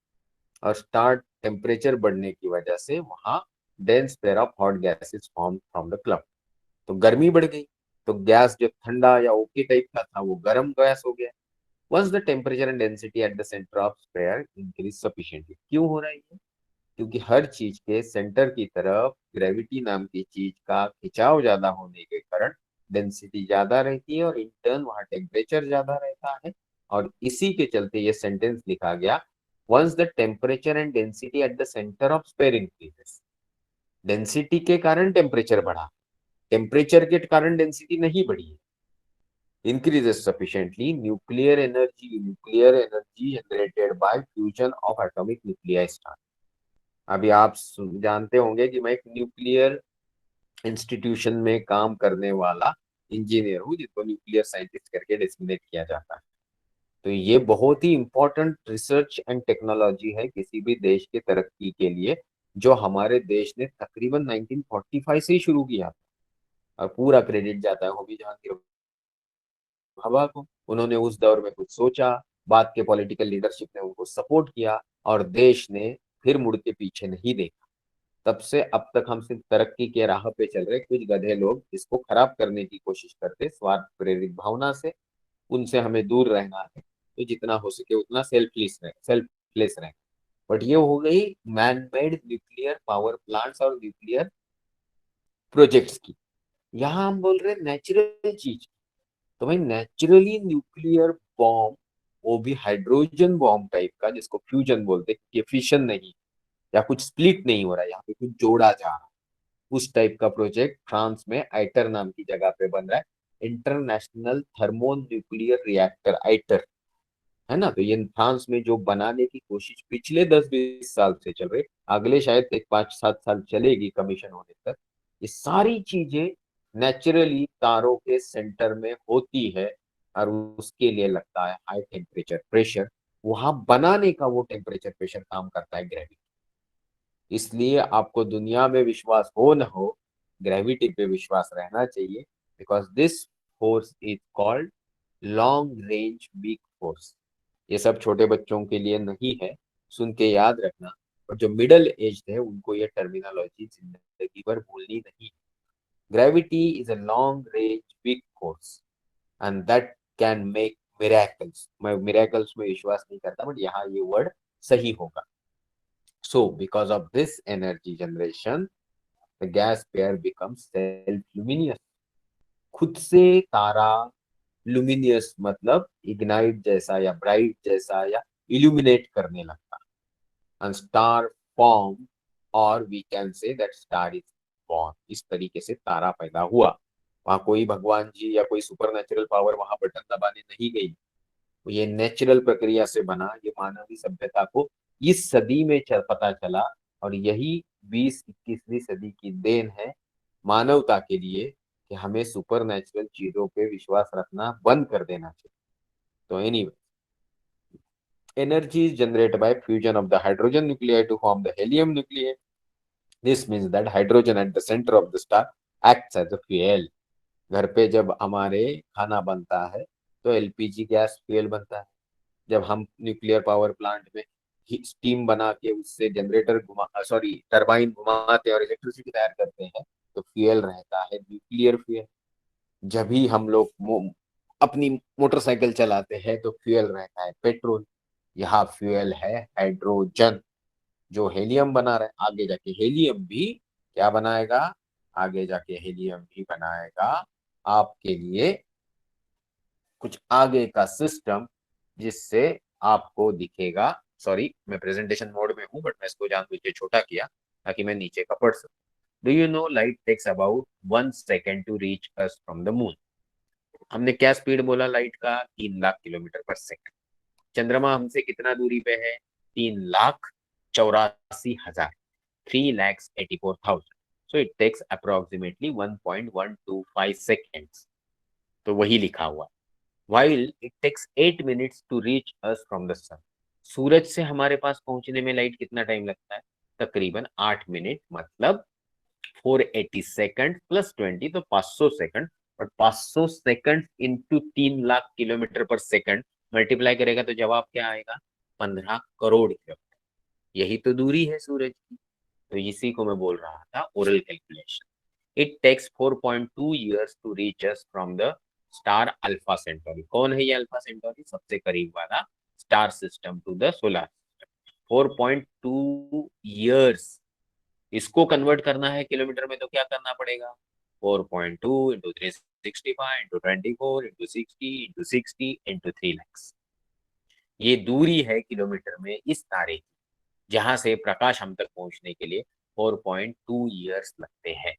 और स्टार्ट टेम्परेचर बढ़ने की वजह से वहां dense pair of hot gases form from the club. तो गर्मी बढ़ गई, तो गैस जो ठंडा या ओके टाइप का था वो गर्म गैस हो गया। Once the temperature and density at the centre of sphere increase sufficiently. क्यों हो रहा है ये? क्योंकि हर चीज के सेंटर की तरफ ग्रेविटी नाम की चीज का खिंचाव ज्यादा होने के कारण डेंसिटी ज्यादा रहती है और इन टर्न वहां टेम्परेचर ज्यादा रहता है। और इसी के चलते ये सेंटेंस लिखा गया, once the temperature and density at the centre of sphere increases. Density के कारण टेम्परेचर बढ़ा, टेम्परेचर के कारण डेंसिटी नहीं बढ़ी है। increases sufficiently, nuclear energy generated by fusion of atomic nuclei start। अभी आप जानते होंगे कि मैं एक न्यूक्लियर इंस्टीट्यूशन में काम करने वाला इंजीनियर हूँ, जिसको न्यूक्लियर साइंटिस्ट करके डेसिग्नेट किया जाता है। तो ये बहुत ही इंपॉर्टेंट रिसर्च एंड टेक्नोलॉजी है किसी भी देश के तरक्की के लिए, जो हमारे देश ने तकरीबन 1945 से ही शुरू किया। और पूरा क्रेडिट जाता है होमी जहांगीर भाभा को। उन्होंने उस दौर में कुछ सोचा, बाद के पॉलिटिकल लीडरशिप ने उनको सपोर्ट किया, और देश ने फिर मुड़ के पीछे नहीं देखा। तब से अब तक हम सिर्फ तरक्की के राह पे चल रहे, कुछ गधे लोग इसको खराब करने की कोशिश करते स्वार्थ प्रेरित भावना से। उनसे हमें दूर रहना है, तो जितना हो सके उतना सेल्फलेस रहे। बट ये हो गई man made nuclear power plants और न्यूक्लियर प्रोजेक्ट्स की। यहाँ हम बोल रहे हैं नेचुरल चीज। तो भाई नेचुरली न्यूक्लियर बॉम्ब, वो भी हाइड्रोजन बॉम्ब टाइप का, जिसको फ्यूजन बोलते हैं, कि फिशन नहीं या कुछ स्प्लिट नहीं हो रहा है, यहाँ पे कुछ जोड़ा जा रहा है, उस टाइप का प्रोजेक्ट फ्रांस में आइटर नाम की जगह पे बन रहा है। इंटरनेशनल थर्मो न्यूक्लियर रिएक्टर आइटर, है ना। तो ये फ्रांस में जो बनाने की कोशिश पिछले 10-20 साल से चल रही, अगले शायद एक 5-7 साल चलेगी कमीशन होने तक। ये सारी चीजें नेचुरली तारों के सेंटर में होती है, और उसके लिए लगता है हाई टेम्परेचर प्रेशर। वहां बनाने का वो टेम्परेचर प्रेशर काम करता है ग्रेविटी। इसलिए आपको दुनिया में विश्वास हो न हो, ग्रेविटी पे विश्वास रहना चाहिए, because this force is called long range big force. ये सब छोटे बच्चों के लिए नहीं है, सुन के याद रखना। और जो मिडल एज है उनको ये टर्मिनोलॉजी जिंदगी भर भूलनी नहीं। Gravity is a long range big force and that can make miracles. मैं मिरेकल्स में विश्वास नहीं करता, बट यहाँ ये वर्ड सही होगा। So, because of this energy generation, the gas pair becomes self-luminous। खुद से तारा लुमिनियस मतलब इग्नाइट जैसा या ब्राइट जैसा या इल्यूमिनेट करने लगता। एंड स्टार फॉर्म, और we can say that star is born. इस तरीके से तारा पैदा हुआ। वहां कोई भगवान जी या कोई सुपर नेचुरल पावर वहां बटन दबाने नहीं गई, ये नेचुरल प्रक्रिया से बना। ये मानवीय सभ्यता को इस सदी में पता चला, और यही 20-21वीं सदी की देन है मानवता के लिए, कि हमें सुपर नेचुरल चीजों पे विश्वास रखना बंद कर देना चाहिए। तो anyway, energy is generated by fusion of the hydrogen nuclei to form the helium nuclei। This means that hydrogen at the center of the star acts as a fuel। घर पे जब हमारे खाना बनता है तो एलपीजी गैस फ्यूल बनता है। जब हम न्यूक्लियर पावर प्लांट में स्टीम बना के उससे जनरेटर घुमा, सॉरी, टरबाइन घुमाते हैं और इलेक्ट्रिसिटी तैयार करते हैं, तो फ्यूल रहता है न्यूक्लियर फ्यूल। जब भी हम लोग अपनी मोटरसाइकिल चलाते हैं तो फ्यूल रहता है पेट्रोल। यहाँ फ्यूल है हाइड्रोजन, जो हेलियम बना रहा है। आगे जाके हेलियम भी क्या बनाएगा, आगे जाके हेलियम भी बनाएगा आपके लिए कुछ आगे का सिस्टम, जिससे आपको दिखेगा। सॉरी, मैं प्रेजेंटेशन मोड में हूँ, बट मैं इसको जानबूझ के छोटा किया ताकि मैं नीचे का पढ़ सकूं। Do you know light takes about 1 second to reach us from the moon. हमने क्या स्पीड बोला लाइट का, 3 लाख किलोमीटर पर सेकेंड। चंद्रमा हमसे कितना दूरी पे है, 3,84,000, 3,84,000. So it takes approximately 1.125 seconds. तो वही लिखा हुआ, while it takes 8 minutes to reach us from the sun. सूरज से हमारे पास पहुंचने में लाइट कितना टाइम लगता है? तकरीबन 8 मिनट, मतलब 480 सेकंड प्लस 20 तो 500 सेकंड। और 500 सेकंड इंटू 3 लाख किलोमीटर पर सेकंड मल्टीप्लाई करेगा तो जवाब क्या आएगा? 15 करोड़ किलोमीटर। यही तो दूरी है सूरज की। तो इसी को मैं बोल रहा था oral calculation. It takes 4.2 years to reach us from the star Alpha Centauri. कौन है ये अल्फा सेंटोरी? सबसे करीब वाला star system to the solar system. 4.2 years। इसको कन्वर्ट करना है किलोमीटर में तो क्या करना पड़ेगा? 4.2 into 365 into 24 into 60 into 60 into 3 lakh. ये दूरी है किलोमीटर में इस तारे की, जहां से प्रकाश हम तक पहुंचने के लिए 4.2 years लगते हैं।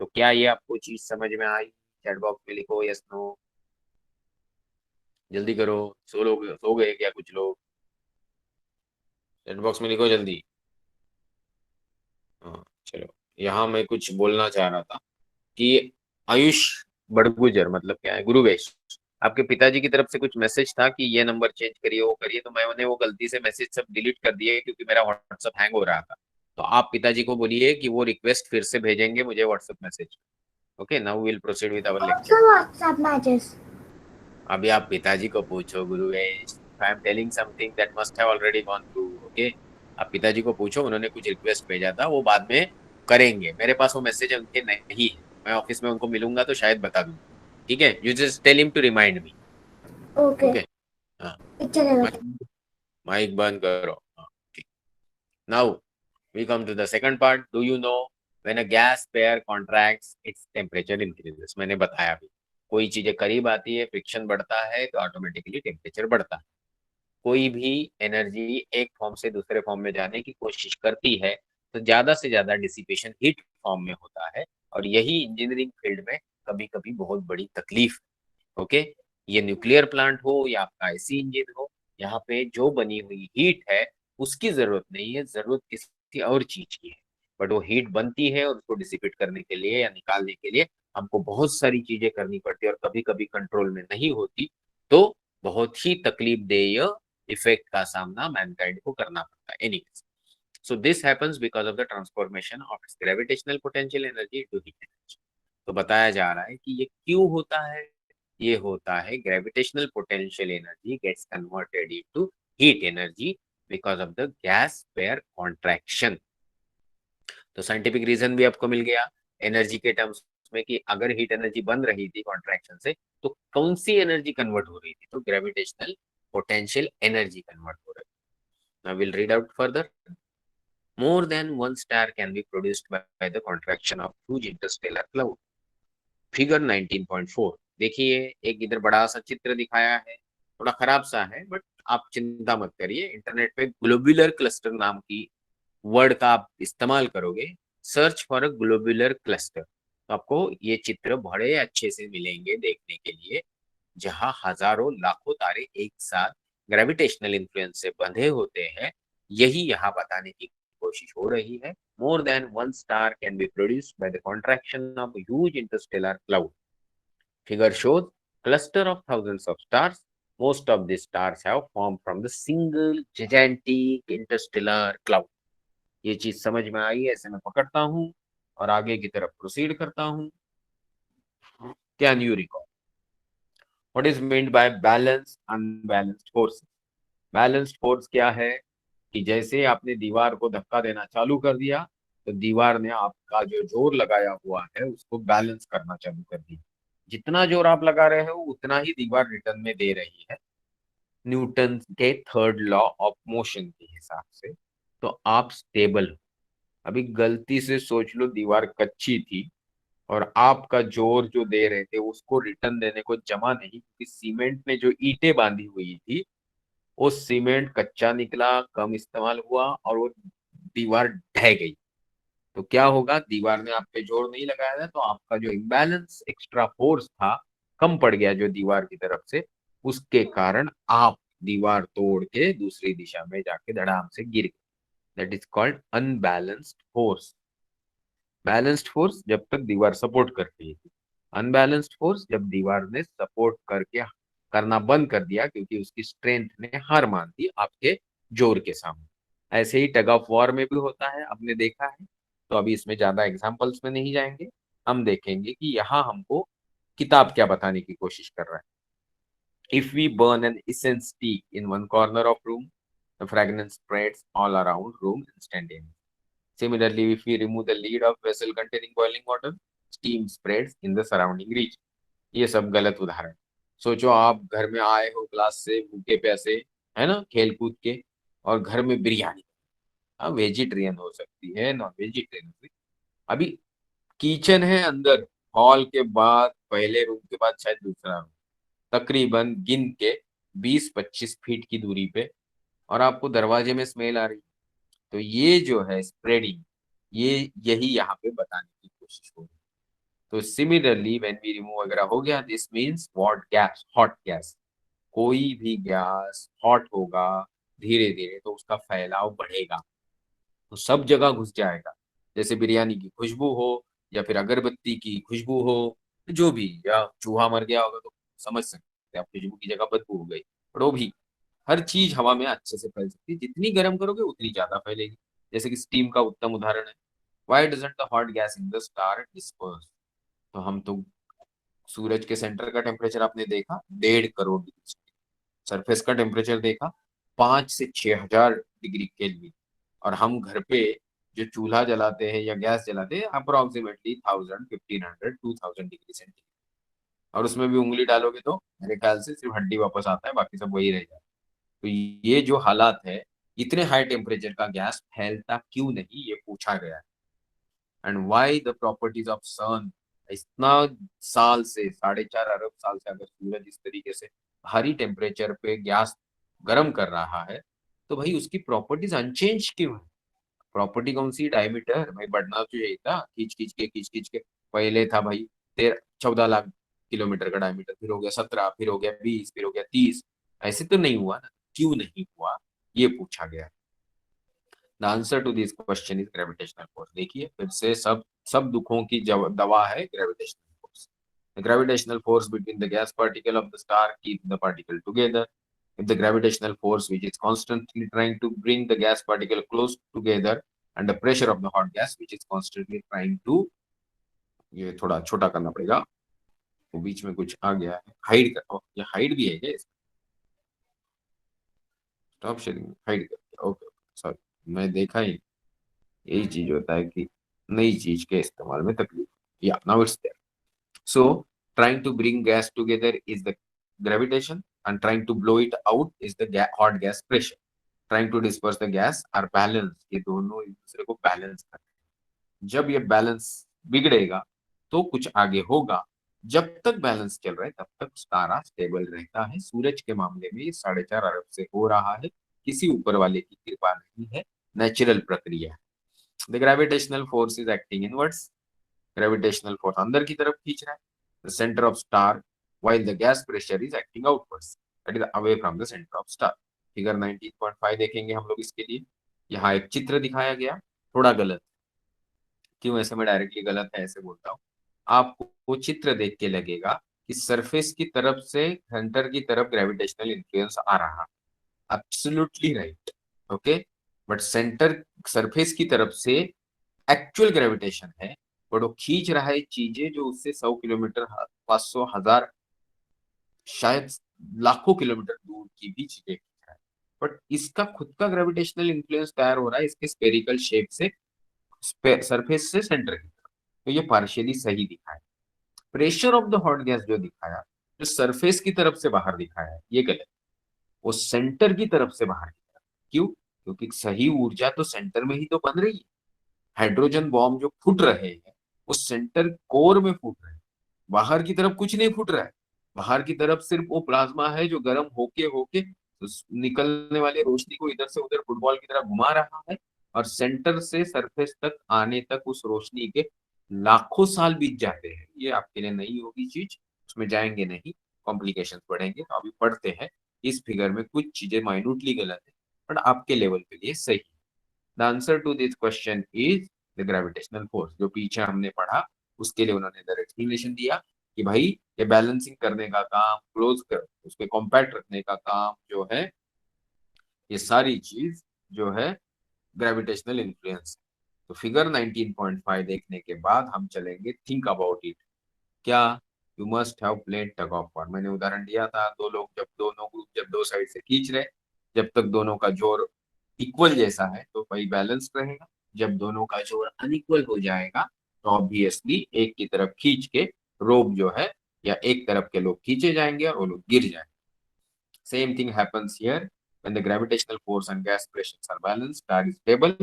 तो क्या ये आपको चीज समझ में आई? चैट बॉक्स में लिखो यस नो, जल्दी करो। सो गए क्या कुछ लोग? चैट बॉक्स में लिखो जल्दी। हाँ चलो, यहाँ मैं कुछ बोलना चाह रहा था कि आयुष बड़गुजर मतलब क्या है? गुरुवेश, आपके पिताजी की तरफ से कुछ मैसेज था कि ये नंबर चेंज करिए वो करिए, तो मैंने वो गलती से मैसेज सब डिलीट कर दिए क्योंकि मेरा व्हाट्सएप हैंग हो रहा था। तो आप पिताजी को बोलिए कि वो रिक्वेस्ट फिर से भेजेंगे मुझे WhatsApp message. Okay, now we will proceed with our lecture. Also WhatsApp messages. अभी आप पिताजी को पूछो Guruvesh. I am telling something that must have already gone through. Okay, आप पिताजी को पूछो, उन्होंने कुछ रिक्वेस्ट भेजा था, वो बाद में करेंगे। मेरे पास वो मैसेज उनके नहीं है, मैं ऑफिस में उनको मिलूंगा तो शायद बता दूंगा। ठीक है, you just tell him to remind me. Okay. Okay, हाँ। चलेगा। माइक माइक बंद करो। हाँ, ठीक। Now we come to the second part. Do you know when a gas sphere contracts its temperature increases? मैंने बताया अभी, कोई चीजें करीब आती है, फ्रिक्शन बढ़ता है तो ऑटोमेटिकली टेम्परेचर बढ़ता है। कोई भी एनर्जी एक फॉर्म से दूसरे फॉर्म में जाने की कोशिश करती है तो ज्यादा से ज्यादा डिसिपेशन हीट फॉर्म में होता है, और यही इंजीनियरिंग फील्ड में कभी कभी बहुत बड़ी तकलीफ। ओके, ये न्यूक्लियर प्लांट हो या आपका आईसी इंजन हो, यहाँ पे जो बनी हुई हीट है उसकी जरूरत नहीं है, जरूरत किसी और चीज की है। बट वो हीट बनती है और उसको डिसिपेट करने के लिए या निकालने के लिए हमको बहुत सारी चीजें करनी पड़ती है, और कभी कभी कंट्रोल में नहीं होती तो बहुत ही तकलीफ देय इफेक्ट का सामना मैनकाइंड को करना पड़ता है। Anyways, so this happens because of the transformation of its gravitational potential energy into heat energy। तो बताया जा रहा है कि ये क्यों होता है? ये होता है gravitational potential energy gets converted into heat energy because of the gas sphere contraction. तो साइंटिफिक रीजन भी आपको मिल गया एनर्जी के टर्म्स में कि अगर हीट एनर्जी बन रही थी कॉन्ट्रैक्शन से तो कौन सी एनर्जी कन्वर्ट हो रही थी? तो ग्रेविटेशनल पोटेंशियल एनर्जी कन्वर्ट हो रही थी। Now will read out further. More than one star can be produced by the contraction of huge interstellar cloud. Figure 19.4 देखिए, एक इधर बड़ा सा चित्र दिखाया है, थोड़ा खराब सा है बट आप चिंता मत करिए। इंटरनेट पे ग्लोबुलर क्लस्टर नाम की वर्ड का आप इस्तेमाल करोगे, search for a globular cluster, तो आपको ये चित्र बड़े अच्छे से मिलेंगे देखने के लिए, जहां हजारों लाखों तारे एक साथ ग्रेविटेशनल इन्फ्लुएंस से बंधे होते हैं। यही यहाँ बताने की कोशिश हो रही है। More than one star can be produced by the contraction of huge interstellar cloud. Figure shows cluster of thousands of stars. Most of the stars have form from the single gigantic interstellar cloud. ये चीज समझ में आई? ऐसे मैं पकड़ता हूँ और आगे की तरफ प्रोसीड करता हूँ। Can you recall what is meant by balance unbalanced force? Balanced force क्या है कि जैसे आपने दीवार को धक्का देना चालू कर दिया तो दीवार ने आपका जो जोर लगाया हुआ है उसको बैलेंस करना चालू कर दिया। जितना जोर आप लगा रहे हो उतना ही दीवार रिटर्न में दे रही है, न्यूटन के थर्ड लॉ ऑफ मोशन के हिसाब से। तो आप स्टेबल हो। अभी गलती से सोच लो दीवार कच्ची थी और आपका जोर जो दे रहे थे उसको रिटर्न देने को जमा नहीं, क्योंकि सीमेंट ने जो ईंटें बांधी हुई थी वो सीमेंट कच्चा निकला, कम इस्तेमाल हुआ और वो दीवार ढह गई। तो क्या होगा? दीवार ने आप पे जोर नहीं लगाया था तो आपका जो इम्बैलेंस एक्स्ट्रा फोर्स था कम पड़ गया जो दीवार की तरफ से, उसके कारण आप दीवार तोड़ के दूसरी दिशा में जाके धड़ाम से गिर गए। That is called unbalanced force. Balanced force जब तक दीवार सपोर्ट करती है, अनबैलेंस्ड फोर्स जब दीवार ने सपोर्ट करके करना बंद कर दिया क्योंकि उसकी स्ट्रेंथ ने हार मान दी आपके जोर के सामने। ऐसे ही टग ऑफ वॉर में भी होता है, आपने देखा है। तो अभी इसमें ज्यादा एग्जांपल्स में नहीं जाएंगे, हम देखेंगे कि यहाँ हमको किताब क्या बताने की कोशिश कर रहा है। If we burn an incense stick in one corner of room, the fragrance spreads all around room instantaneously. Similarly, if we remove the lid of vessel containing boiling water, steam spreads in the surrounding region. ये सब गलत उदाहरण। सोचो आप घर में आए हो क्लास से भूखे प्यासे, है ना, खेल कूद के, और घर में बिरयानी। हाँ, वेजिटेरियन हो सकती है, नॉन वेजिटेरियन हो सकती है। अभी किचन है अंदर, हॉल के बाद पहले रूम के बाद शायद दूसरा रूम, तकरीबन गिन के 20-25 फीट की दूरी पे, और आपको दरवाजे में स्मेल आ रही है। तो ये जो है स्प्रेडिंग, ये यही यहाँ पे बताने की कोशिश हो रही है। तो सिमिलरली व्हेन वी रिमूव वगैरह हो गया, this means what gas, hot gas. कोई भी गैस हॉट होगा धीरे धीरे तो उसका फैलाव बढ़ेगा, तो सब जगह घुस जाएगा। जैसे बिरयानी की खुशबू हो, या फिर अगरबत्ती की खुशबू हो, जो भी, या चूहा मर गया होगा तो समझ सकते हैं आप, खुशबू की जगह बदबू हो गई। पर वो भी, हर चीज हवा में अच्छे से फैल सकती है, जितनी गर्म करोगे उतनी ज्यादा फैलेगी। जैसे कि स्टीम का उत्तम उदाहरण है। Why doesn't the hot gas in the star disperse? तो हम तो, सूरज के सेंटर का टेम्परेचर आपने देखा 1.5 करोड़ डिग्री, सरफेस का टेम्परेचर देखा 5 से 6 हजार डिग्री केल्विन, और हम घर पे जो चूल्हा जलाते हैं या गैस जलाते हैं अप्रोक्सीमेटली 1000, 1500, 2000 डिग्री सेंटीग्रेड, और उसमें भी उंगली डालोगे तो मेरे ख्याल से सिर्फ हड्डी वापस आता है, बाकी सब वही रह जाता है। तो ये जो हालात है, इतने हाई टेम्परेचर का गैस फैलता क्यों नहीं, ये पूछा गया है। And why the properties of sun, इतना साल से, 4.5 अरब साल से अगर सूरज इस तरीके से भारी टेम्परेचर पे गैस गर्म कर रहा है, तो भाई उसकी प्रॉपर्टीज अनचेंज क्यों है? प्रॉपर्टी कौन सी, डायमीटर भाई बढ़ना चाहिए था, खींच खींच के पहले था भाई 14 लाख किलोमीटर का डायमीटर, फिर हो गया 17, फिर हो गया 20, फिर हो गया 30। ऐसे तो नहीं हुआ ना, क्यों नहीं हुआ, ये पूछा गया। The answer to this question is gravitational force. देखिए फिर से, सब सब दुखों की दवा है gravitational force. The gravitational force between the gas particle of the star keeps the particle together. If the gravitational force which is constantly trying to bring the gas particle close together and the pressure of the hot gas which is constantly trying to, ये थोड़ा छोटा करना पड़ेगा, वो बीच में कुछ आ गया है, हाइड कर, ये हाइड भी है क्या? स्टॉप शेयरिंग, हाइड कर, ओके, सॉरी, मैं देखा ही। यही चीज होता है कि नई चीज के इस्तेमाल में तकलीफ। या now it's there. So trying to bring gas together is the gravitation, and trying to blow it out is the hot gas pressure. Trying to disperse the gas are balance, ये दोनों एक दूसरे को बैलेंस करते हैं। जब ये balance बिगड़ेगा तो कुछ आगे होगा। जब तक बैलेंस चल रहा है तब तक तारा स्टेबल रहता है। सूरज के मामले में ये 4.5 अरब से हो रहा है, किसी ऊपर वाले की कृपा नहीं है, नेचुरल प्रक्रिया है। The gravitational force is acting inwards, gravitational force अंदर की तरफ खींच रहा है the centre of star, while the gas pressure is acting outwards, that is away from the center of star. Figure 19.5 देखेंगे हम लोग इसके लिए। यहाँ एक चित्र दिखाया गया, थोड़ा गलत। क्यों ऐसे, मैं डायरेक्टली गलत है ऐसे बोलता हूँ, आपको चित्र देख के लगेगा कि सरफेस की तरफ से सेंटर की तरफ ग्रेविटेशनल इन्फ्लुएंस आ रहा है, absolutely right, okay. But centre, surface की तरफ से एक्चुअल ग्रेविटेशन है, बट वो खींच रहा है चीजें जो उससे 100 किलोमीटर, 500, 1000, शायद लाखों किलोमीटर दूर की भी चीजें खींच रहा है। बट इसका खुद का ग्रेविटेशनल इन्फ्लुएंस तैयार हो रहा है इसके स्पेरिकल शेप से, सरफेस से सेंटर की तरफ। तो ये पार्शियली सही दिखाया। Pressure of the hot gas जो दिखाया, जो सरफेस की तरफ से बाहर दिखाया है, ये गलत। वो सेंटर की तरफ से बाहर दिखाया। क्यों? क्योंकि सही ऊर्जा तो सेंटर में ही तो बन रही है। हाइड्रोजन बॉम्ब जो फूट रहे हैं वो सेंटर कोर में फूट रहे हैं, बाहर की तरफ कुछ नहीं फूट रहा है। बाहर की तरफ सिर्फ वो प्लाज्मा है जो गर्म होके होके निकलने वाले रोशनी को इधर से उधर फुटबॉल की तरह घुमा रहा है, और सेंटर से सरफेस तक आने तक उस रोशनी के लाखों साल बीत जाते हैं। ये आपके लिए नई होगी चीज, उसमें जाएंगे नहीं, कॉम्प्लिकेशंस बढ़ेंगे, तो अभी पढ़ते हैं इस फिगर में कुछ चीजें माइन्यूटली गलत है, बट आपके लेवल पे ये सही है। The answer to this question is the gravitational force. जो पीछे हमने पढ़ा उसके लिए उन्होंने इधर एक्सप्लेनेशन दिया कि भाई ये बैलेंसिंग करने का काम, क्लोज कर उसके कॉम्पैक्ट रखने का काम जो है, ये सारी चीज जो है ग्रेविटेशनल इन्फ्लुएंस। तो फिगर 19.5 देखने के बाद हम चलेंगे थिंक अबाउट इट। क्या? You must have played tug of war. मैंने उदाहरण दिया था, दो लोग जब दोनों ग्रुप जब दो साइड से खींच रहे, जब तक दोनों का जोर इक्वल जैसा है तो वही बैलेंस रहेगा। जब दोनों का जोर अनइक्वल हो जाएगा तो ऑब्वियसली एक की तरफ खींच के रोप जो है, या एक तरफ के लोग खींचे जाएंगे और वो लोग गिर जाएंगे। Same thing happens here. When the gravitational force and gas pressures are balanced, star is stable.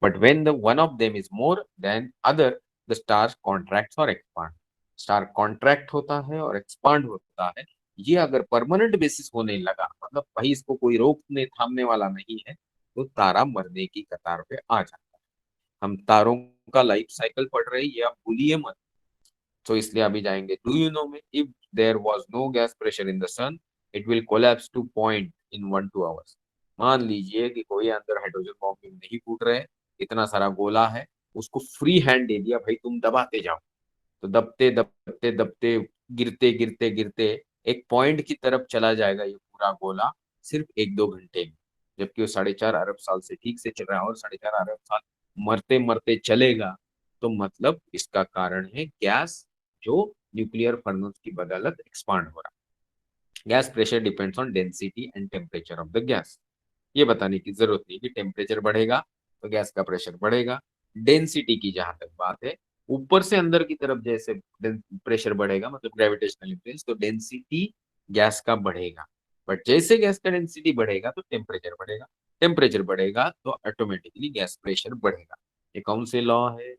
But when the one of them is more than other, the star contracts or expand. Star contract होता है और expand होता है। ये अगर permanent basis होने लगा, मतलब भाई इसको कोई रोकने थामने वाला नहीं है, तो तारा मरने की कतार पे आ जाता है। हम तारों का लाइफ साइकिल पढ़ रहे हैं, ये आप भूलिए मत। तो इसलिए अभी जाएंगे डू यू नो में। If there was no gas pressure in the sun, it will collapse to point in 1-2 hours. मान लीजिए कि कोई अंदर हाइड्रोजन बॉम्ब में नहीं फूट रहे, इतना सारा गोला है, उसको फ्री हैंड दे दिया भाई तुम दबाते जाओ, तो दबते दबते दबते गिरते गिरते गिरते एक पॉइंट की तरफ चला जाएगा ये पूरा गोला, सिर्फ 1-2 घंटे में। जबकि वो 4.5 अरब साल से ठीक से चल रहा है और 4.5 अरब साल मरते मरते चलेगा। तो मतलब इसका कारण है गैस, जो न्यूक्लियर फर्नेस की बदौलत एक्सपांड हो रहा है। Gas pressure depends on density and temperature of the gas. ये बताने की जरूरत नहीं कि टेम्परेचर बढ़ेगा तो गैस का प्रेशर बढ़ेगा। डेंसिटी की जहां तक बात है, ऊपर से अंदर की तरफ जैसे प्रेशर बढ़ेगा, मतलब ग्रेविटेशनल इन्फ्लुएंस, तो डेंसिटी गैस का बढ़ेगा। बट जैसे गैस का डेंसिटी बढ़ेगा तो टेम्परेचर बढ़ेगा, टेम्परेचर बढ़ेगा तो ऑटोमेटिकली गैस प्रेशर बढ़ेगा। ये कौन से लॉ है?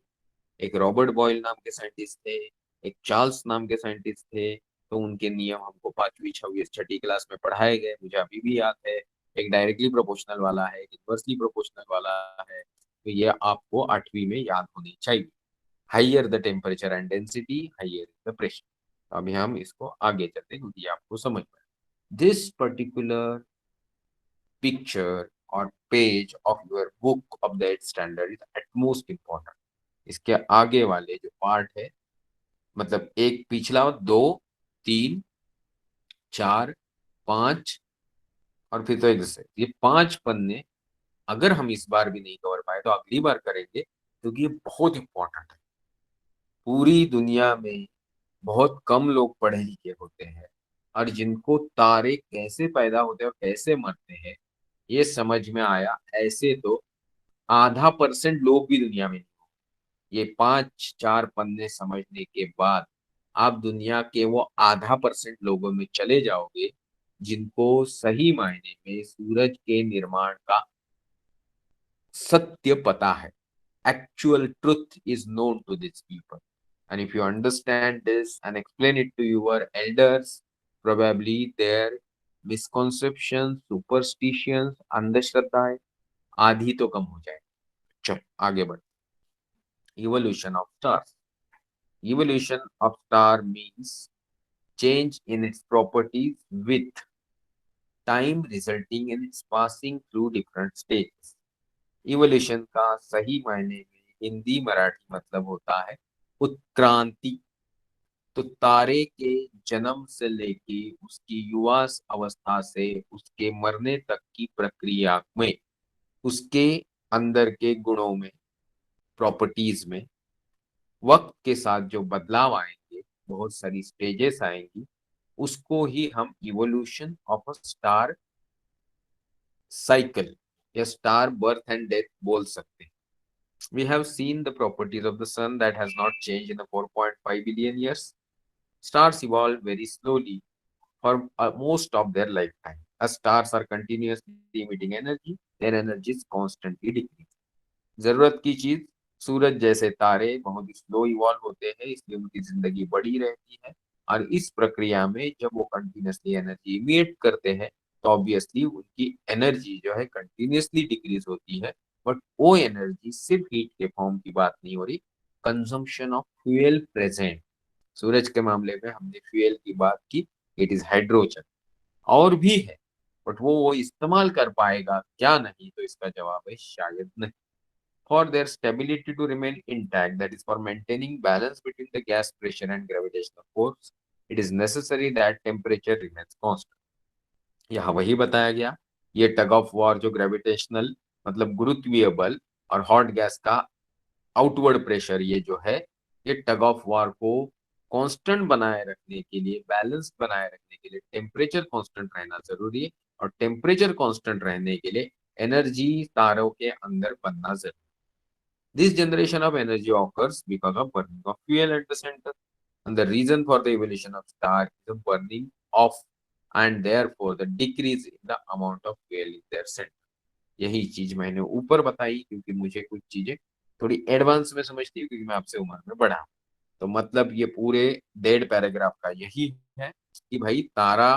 एक रॉबर्ट बॉयल नाम के साइंटिस्ट थे, एक चार्ल्स नाम के साइंटिस्ट थे। तो उनके नियम हमको 5वीं 6वीं 6ठी क्लास में पढ़ाए गए, मुझे अभी भी याद है। एक डायरेक्टली प्रोपोर्शनल वाला है, एक इनवर्सली प्रोपोर्शनल वाला है, तो ये आपको 8वीं में याद होनी चाहिए। Higher the temperature and density, higher the pressure. अभी हम इसको आगे चलते हैं क्योंकि आपको समझ में दिस पर्टिकुलर पिक्चर और page of your book of the 8th standard is at most important. इसके आगे वाले जो पार्ट है, मतलब एक पिछला 2, 3, 4, 5 और फिर तो एक्सरसाइज, ये 5 पन्ने अगर हम इस बार भी नहीं कवर पाए तो अगली बार करेंगे, क्योंकि ये बहुत इंपॉर्टेंट है। पूरी दुनिया में बहुत कम लोग पढ़े लिखे होते हैं, और जिनको तारे कैसे पैदा होते हैं और कैसे मरते हैं ये समझ में आया, ऐसे तो ½ % लोग भी दुनिया में नहीं। ये 5-4 पन्ने समझने के बाद आप दुनिया के वो ½ % लोगों में चले जाओगे जिनको सही मायने में सूरज के निर्माण का सत्य पता है। Actual truth is known to these people. And if you understand this and explain it to your elders, probably their misconceptions, superstitions, अंधश्रद्धाएं आधी तो कम हो जाए। चलो आगे बढ़। Evolution of stars. Evolution of star means change in its properties with time resulting in its passing through different stages. Evolution का सही मायने में हिंदी मराठी मतलब होता है उत्क्रांति। तो तारे के जन्म से लेके उसकी युवा अवस्था से उसके मरने तक की प्रक्रिया में उसके अंदर के गुणों में, प्रॉपर्टीज में वक्त के साथ जो बदलाव आएंगे, बहुत सारी स्टेजेस आएंगी, उसको ही हम evolution of a star cycle या स्टार बर्थ एंड डेथ बोल सकते हैं। We have seen the properties of the sun that has not changed in the 4.5 billion years. Stars evolve very slowly for most of their lifetime. As stars are continuously emitting energy, their energy is constantly decreasing. जरूरत की चीज, सूरज जैसे तारे बहुत slow evolve होते हैं, इसलिए उनकी जिंदगी बड़ी रहती है। और इस प्रक्रिया में जब वो कंटिन्यूसली एनर्जी इमिट करते हैं तो ऑब्वियसली उनकी एनर्जी जो है कंटिन्यूसली डिक्रीज होती है। बट वो एनर्जी सिर्फ हीट के फॉर्म की बात नहीं हो रही, कंजम्पशन ऑफ फ्यूल प्रेजेंट। सूरज के मामले में हमने फ्यूल की बात की, इट इज हाइड्रोजन। और भी है, बट वो इस्तेमाल कर पाएगा क्या, नहीं, तो इसका जवाब है शायद नहीं। For their stability to remain intact, that is for maintaining balance between the gas pressure and gravitational force, it is necessary that temperature remains constant. यहाँ वही बताया गया, ये टग ऑफ वॉर जो ग्रेविटेशनल मतलब गुरुत्वीय बल और हॉट गैस का आउटवर्ड प्रेशर, ये जो है, ये टग ऑफ वॉर को कांस्टेंट बनाए रखने के लिए, बैलेंस बनाए रखने के लिए टेम्परेचर कांस्टेंट रहना जरूरी है, और टेम्परेचर कांस्टेंट रहने के लिए एनर्जी तारों के अंदर बनना जरूरी है। This generation of energy occurs because of burning of fuel at the center, and the reason for the evolution of star is the burning of and therefore the decrease in the amount of fuel in their center. यही चीज मैंने ऊपर बताई क्योंकि मुझे कुछ चीजें थोड़ी एडवांस में समझती हूँ, क्योंकि मैं आपसे उम्र में बड़ा हूँ। तो मतलब ये पूरे 1.5 पैराग्राफ का यही है कि भाई तारा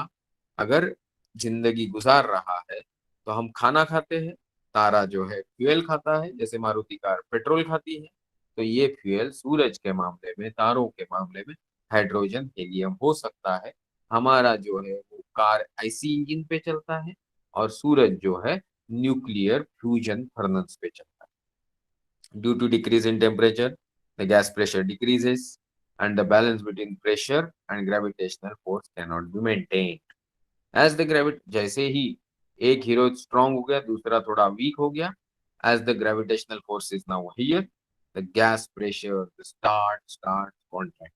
अगर जिंदगी गुजार रहा है तो हम खाना खाते हैं, तारा जो है फ्यूल खाता है, जैसे मारुति कार पेट्रोल खाती है। तो ये फ्यूल सूरज के मामले में, तारों के मामले में हाइड्रोजन हीलियम हो सकता है। हमारा जो है वो कार आईसी इंजन पे चलता है, और सूरज जो है न्यूक्लियर फ्यूजन फर्नेस पे चलता है। Due to decrease in temperature the gas pressure decreases and the balance between pressure and gravitational force cannot be maintained. As the जैसे ही एक हीरो स्ट्रांग हो गया, दूसरा थोड़ा वीक हो गया, as the gravitational force is now here, the gas pressure start contracting.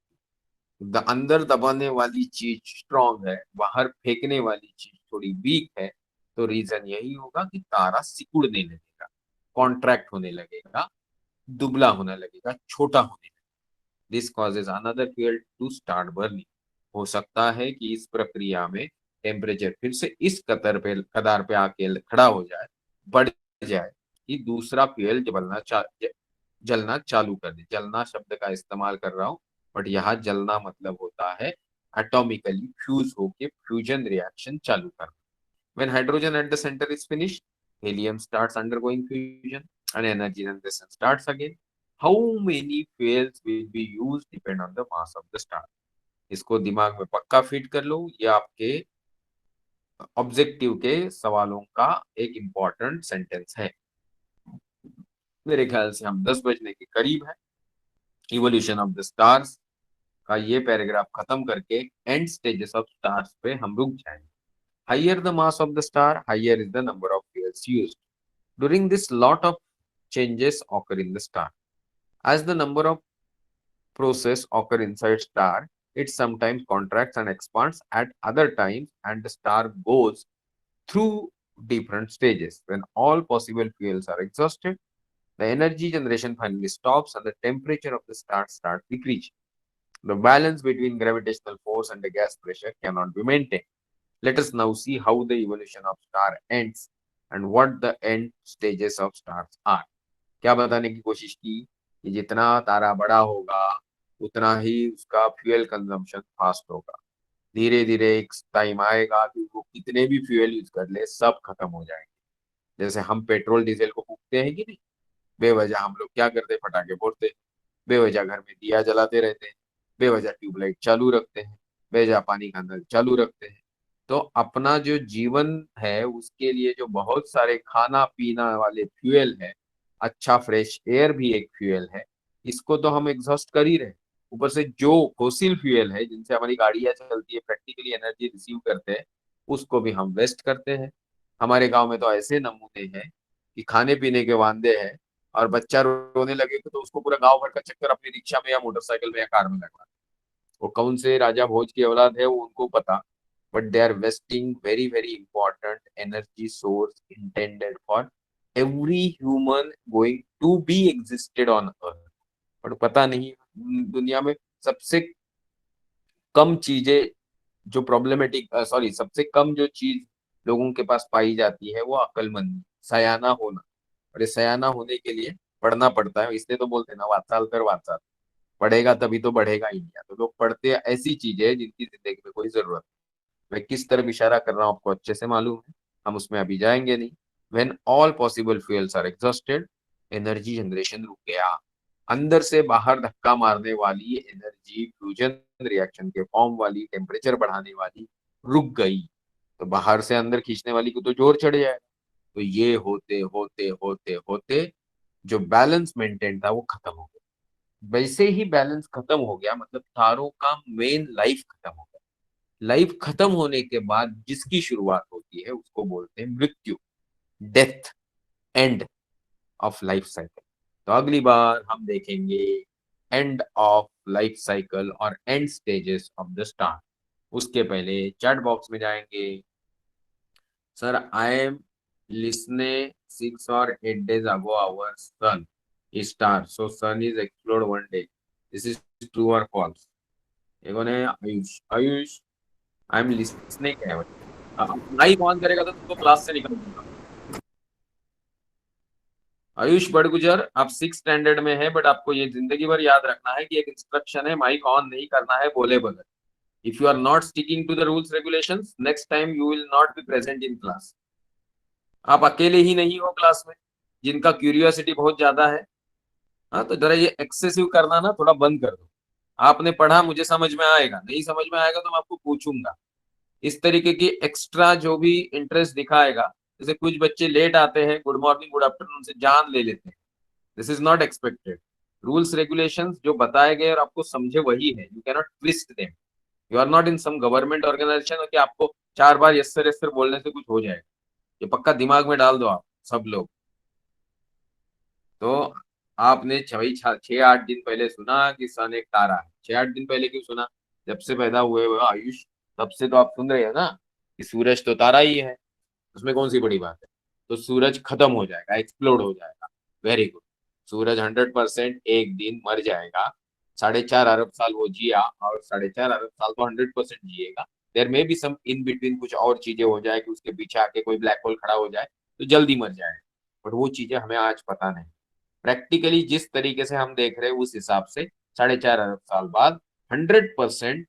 the अंदर दबाने वाली चीज स्ट्रांग है, बाहर फेंकने वाली चीज थोड़ी वीक है, तो रीजन यही होगा कि तारा सिकुड़ने लगेगा, कॉन्ट्रैक्ट होने लगेगा, दुबला होने लगेगा, छोटा होने लगेगा। This causes another fuel to start burning. हो सकता है कि इस प्रक्रिया में टेम्परेचर फिर से इस कदार पे आके खड़ा हो जाए, बढ़ जाए, कि दूसरा फ्यूल जलना चालू कर दे। जलना शब्द का इस्तेमाल कर रहा हूँ, बट यहाँ जलना मतलब होता है एटॉमिकली फ्यूज होके फ्यूजन रिएक्शन चालू करना। When hydrogen at the center is finished, helium starts undergoing fusion and energy generation starts again. How many fuels will be used depend on the mass of the star. इसको दिमाग में पक्का fit कर लो, ये आपके objective के सवालों का एक इम्पोर्टेंट सेंटेंस है। मेरे ख्याल से हम 10 बजने के करीब है। इवोल्यूशन ऑफ द स्टार्स का ये पैराग्राफ खत्म करके एंड स्टेजेस ऑफ स्टार्स पे हम रुक जाएंगे। Higher the mass of the star, higher is the number of fuels used. During this, lot of changes occur in the star. As the number of process occur inside star, it sometimes contracts and expands at other times, and the star goes through different stages. When all possible fuels are exhausted, the energy generation finally stops and the temperature of the star starts decreasing. The balance between gravitational force and the gas pressure cannot be maintained. Let us now see how the evolution of star ends and what the end stages of stars are. क्या बताने की कोशिश की कि जितना तारा बड़ा होगा उतना ही उसका फ्यूल कंजम्पशन फास्ट होगा। धीरे धीरे एक टाइम आएगा कि वो कितने भी फ्यूल यूज कर ले सब खत्म हो जाएंगे। जैसे हम पेट्रोल डीजल को फूकते हैं कि नहीं, बेवजह हम लोग क्या करते हैं, फटाके फोड़ते हैं, बेवजह घर में दिया जलाते रहते हैं, बेवजह ट्यूबलाइट चालू रखते हैं, बेवजह पानी का नल चालू रखते हैं। तो अपना जो जीवन है उसके लिए जो बहुत सारे खाना पीना वाले फ्यूल है, अच्छा फ्रेश एयर भी एक फ्यूल है, इसको तो हम एग्जॉस्ट कर ही रहे। ऊपर से जो फोसिल फ्यूल है जिनसे हमारी गाड़ियां चलती है, प्रैक्टिकली एनर्जी रिसीव करते हैं, उसको भी हम वेस्ट करते हैं। हमारे गांव में तो ऐसे नमूने हैं कि खाने पीने के वांदे हैं, और बच्चा रोने लगे तो उसको पूरा गांव भर का चक्कर अपनी रिक्शा में या मोटरसाइकिल में या कार में लगवा। वो कौन से राजा भोज की औलाद है वो उनको पता, but they are wasting very important energy source intended for every human going to be existed on earth। पर पता नहीं दुनिया में सबसे कम चीजें जो प्रॉब्लमेटिक सॉरी सबसे कम जो चीज लोगों के पास पाई जाती है वो अक्लमंदी, सयाना होना। और ये सयाना होने के लिए पढ़ना पड़ता है, इसलिए तो बोलते हैं ना, वात्साल कर वात्साल, पढ़ेगा तभी तो बढ़ेगा इंडिया। तो लोग पढ़ते हैं ऐसी चीजें जिनकी जिंदगी में कोई जरूरत नहीं। मैं किस तरफ इशारा कर रहा हूँ आपको अच्छे से मालूम है, हम उसमें अभी जाएंगे नहीं। When all possible fuels are exhausted, energy generation रुक गया। अंदर से बाहर धक्का मारने वाली एनर्जी, फ्यूजन रिएक्शन के फॉर्म वाली, टेम्परेचर बढ़ाने वाली रुक गई। तो बाहर से अंदर खींचने वाली को तो जोर चढ़ जाएगा। तो ये होते होते होते होते जो बैलेंस मेंटेन था वो खत्म हो गया। वैसे ही बैलेंस खत्म हो गया, मतलब तारों का मेन लाइफ खत्म हो गया। लाइफ खत्म होने के बाद जिसकी शुरुआत होती है उसको बोलते हैं मृत्यु, death, end of life cycle. तो अगली बार हम देखेंगे एंड ऑफ लाइफ साइकिल और end stages of the star. उसके पहले चैट बॉक्स में जाएंगे। Sir I am listening 6 or 8 days ago our sun is star so sun is explode one day, this is true or false? एक ने Ayush, Ayush I am listening है भाई, mic on करेगा तो तुमको क्लास से निकाल दूंगा। आयुष बड़गुजर, आप 6 स्टैंडर्ड में है, बट आपको ये जिंदगी भर याद रखना है कि एक इंस्ट्रक्शन है, माइक ऑन नहीं करना है बोले बगैर। If you are not sticking to the rules regulations, next time you will not be present in class. आप अकेले ही नहीं हो क्लास में जिनका क्यूरियोसिटी बहुत ज्यादा है। हाँ, तो जरा ये एक्सेसिव करना ना थोड़ा बंद कर दो। आपने पढ़ा, मुझे समझ में आएगा, नहीं समझ में आएगा तो मैं आपको पूछूंगा। इस तरीके की एक्स्ट्रा जो भी इंटरेस्ट दिखाएगा, जैसे कुछ बच्चे लेट आते हैं, गुड मॉर्निंग गुड आफ्टरनून से जान ले लेते हैं, this is not expected. Rules regulations जो बताए गए और आपको समझे वही है, you cannot twist them. You are not in some government organisation कि आपको 4 बार यस सर बोलने से कुछ हो जाएगा। ये पक्का दिमाग में डाल दो आप सब लोग। तो आपने 6-8 दिन पहले सुना कि सन एक तारा है, 6-8 दिन पहले क्यों सुना? जब से पैदा हुए हुए आयुष, तब से तो आप सुन रहे हैं ना कि सूरज तो तारा ही है, उसमें कौन सी बड़ी बात है। तो सूरज खत्म हो जाएगा, एक्सप्लोड हो जाएगा, वेरी गुड। सूरज 100% एक दिन मर जाएगा। 4.5 अरब साल वो जिया, और 4.5 अरब साल तो 100% जिएगा। देर में भी सम इन बिटवीन कुछ और चीजें हो जाए कि उसके पीछे आके कोई ब्लैक होल खड़ा हो जाए तो जल्दी मर जाएगा, बट वो चीजें हमें आज पता नहीं। प्रैक्टिकली जिस तरीके से हम देख रहे हैं उस हिसाब से 4.5 अरब साल बाद 100%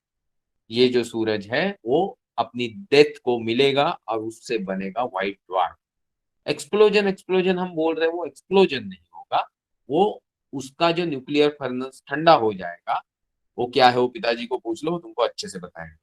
ये जो सूरज है वो अपनी डेथ को मिलेगा और उससे बनेगा व्हाइट ड्वार्फ। एक्सप्लोजन एक्सप्लोजन हम बोल रहे हैं, वो एक्सप्लोजन नहीं होगा, वो उसका जो न्यूक्लियर फर्नेस ठंडा हो जाएगा। वो क्या है वो पिताजी को पूछ लो, वो तुमको अच्छे से बताएंगे।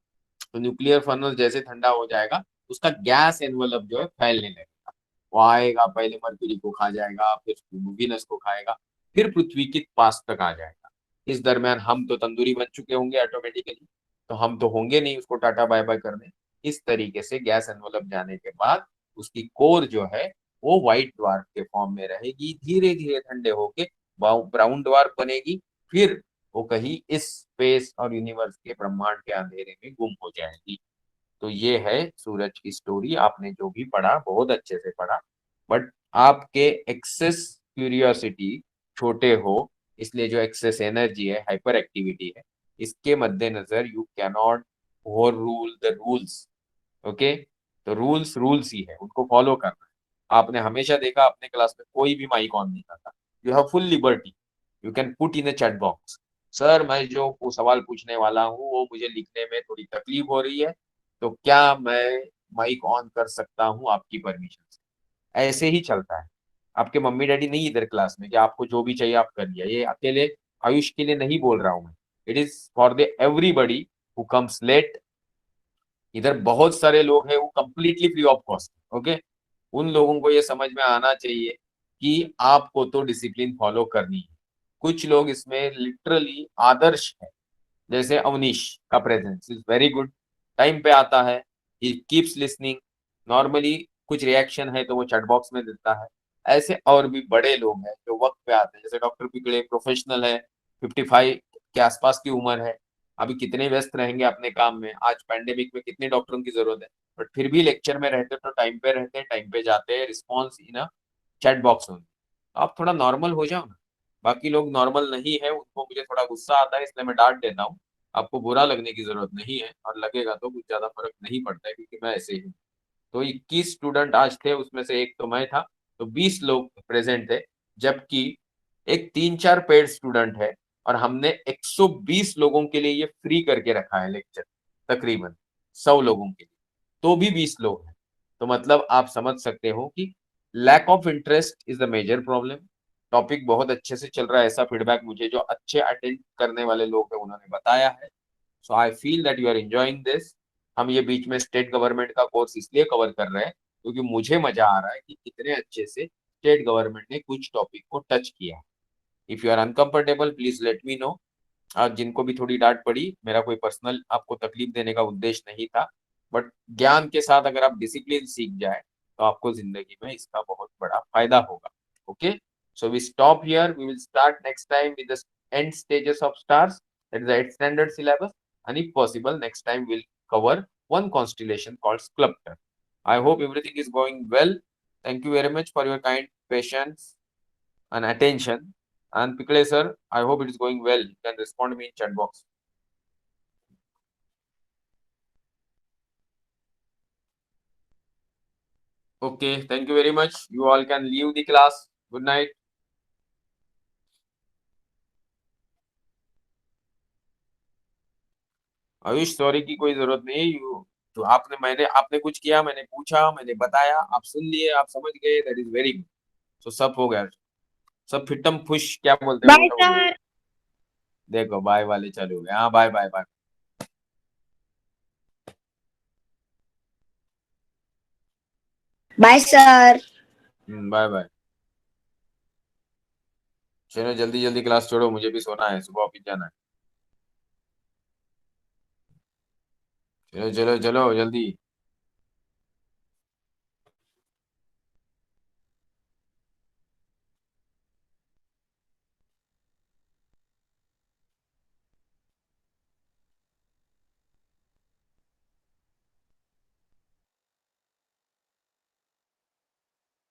तो न्यूक्लियर फर्नेस जैसे ठंडा हो जाएगा, उसका गैस एनवलप जो है फैलने लगेगा। वो आएगा, पहले मरकरी को खा जाएगा, फिर वीनस को खाएगा, फिर पृथ्वी के पास तक आ जाएगा। इस दरमियान हम तो तंदूरी बन चुके होंगे ऑटोमेटिकली, तो हम तो होंगे नहीं उसको टाटा बाय बाय करने। इस तरीके से गैस एनवलप जाने के बाद उसकी कोर जो है वो व्हाइट ड्वार्फ के फॉर्म में रहेगी, धीरे धीरे ठंडे होके ब्राउन ड्वार्फ बनेगी। फिर वो कहीं इस स्पेस और यूनिवर्स के ब्रह्मांड के अंधेरे में गुम हो जाएगी। तो ये है सूरज की स्टोरी। आपने जो भी पढ़ा बहुत अच्छे से पढ़ा, बट आपके एक्सेस क्यूरियोसिटी छोटे हो, इसलिए जो एक्सेस एनर्जी है, हाइपर एक्टिविटी है, इसके मद्देनजर you cannot over rule the rules. Okay, तो रूल्स रूल्स ही है, उनको फॉलो करना है। आपने हमेशा देखा अपने क्लास में कोई भी माइक ऑन नहीं करता। You have full liberty, you can put in a chat box, sir मैं जो सवाल पूछने वाला हूँ वो मुझे लिखने में थोड़ी तकलीफ हो रही है, तो क्या मैं माइक ऑन कर सकता हूँ आपकी परमिशन से? ऐसे ही चलता है। आपके मम्मी डैडी नहीं इधर क्लास में कि आपको जो भी चाहिए आप कर लिया, ये अकेले आयुष के लिए नहीं बोल रहा हूँ मैं, it is for the everybody who comes late. इधर बहुत सारे लोग हैं वो completely free of cost. Okay, उन लोगों को ये समझ में आना चाहिए कि आपको तो डिसिप्लिन फॉलो करनी है। कुछ लोग इसमें लिटरली आदर्श है, जैसे अवनीश का presence is very good, time पे आता है, ही कीप्स लिसनिंग, नॉर्मली कुछ रिएक्शन है तो वो चैट बॉक्स में देता है। ऐसे और भी बड़े लोग हैं जो वक्त पे आते हैं, जैसे डॉक्टर पिकड़े प्रोफेशनल है, 55 के आसपास की उम्र है, अभी कितने व्यस्त रहेंगे अपने काम में, आज पैंडेमिक में कितने डॉक्टरों की जरूरत है, बट फिर भी लेक्चर में रहते तो टाइम पे रहते, टाइम पे जाते हैं, रिस्पॉन्स इन चैट बॉक्स में। आप थोड़ा नॉर्मल हो जाओ ना। बाकी लोग नॉर्मल नहीं है, उनको मुझे थोड़ा गुस्सा आता है इसलिए मैं डांट देता हूँ। आपको बुरा लगने की जरूरत नहीं है, और लगेगा तो कुछ ज्यादा फर्क नहीं पड़ता है क्योंकि मैं ऐसे ही हूँ। तो 21 स्टूडेंट आज थे, उसमें से एक तो मैं था, तो 20 लोग प्रेजेंट थे। जबकि एक 3-4 पेड स्टूडेंट है, और हमने 120 लोगों के लिए ये फ्री करके रखा है लेक्चर, तकरीबन 100 लोगों के लिए, तो भी 20 लोग हैं। तो मतलब आप समझ सकते हो कि lack of interest is the major problem. Topic बहुत अच्छे से चल रहा है, ऐसा फीडबैक मुझे जो अच्छे अटेंड करने वाले लोग हैं उन्होंने बताया है। So I feel that you are enjoying this. हम ये बीच में स्टेट गवर्नमेंट का कोर्स इसलिए कवर कर रहे हैं क्योंकि मुझे मजा आ रहा है कि कितने अच्छे से स्टेट गवर्नमेंट ने कुछ टॉपिक को टच किया। If you are uncomfortable please let me know. आज जिनको भी थोड़ी डांट पड़ी, मेरा कोई पर्सनल आपको तकलीफ देने का उद्देश्य नहीं था, बट ज्ञान के साथ अगर आप डिसिप्लिन सीख जाए तो आपको जिंदगी में इसका बहुत बड़ा फायदा होगा। Okay, so we stop here, we will start next time with the end stages of stars, that is the 8th standard syllabus, and if possible next time we'll cover one constellation called Sculptor. I hope everything is going well. Thank you very much for your kind patience and attention. And Pikle sir, I hope it is going well. You can respond to me in chat box. Okay, thank you very much. You all can leave the class. Good night. Ayush, sorry की कोई जरूरत नहीं है। You तो आपने कुछ किया, मैंने पूछा, मैंने बताया, आप सुन लिए, आप समझ गए, दैट इज वेरी गुड। तो सब हो गया, सब फिटम फुश क्या बोलते हैं बाय वो सब हो गया। सर। देखो बाय वाले चालू हो गए। हाँ, bye bye bye. Bye sir. Bye bye. चलो जल्दी जल्दी क्लास छोड़ो, मुझे भी सोना है, सुबह ऑफिस जाना है। चलो चलो चलो जल्दी।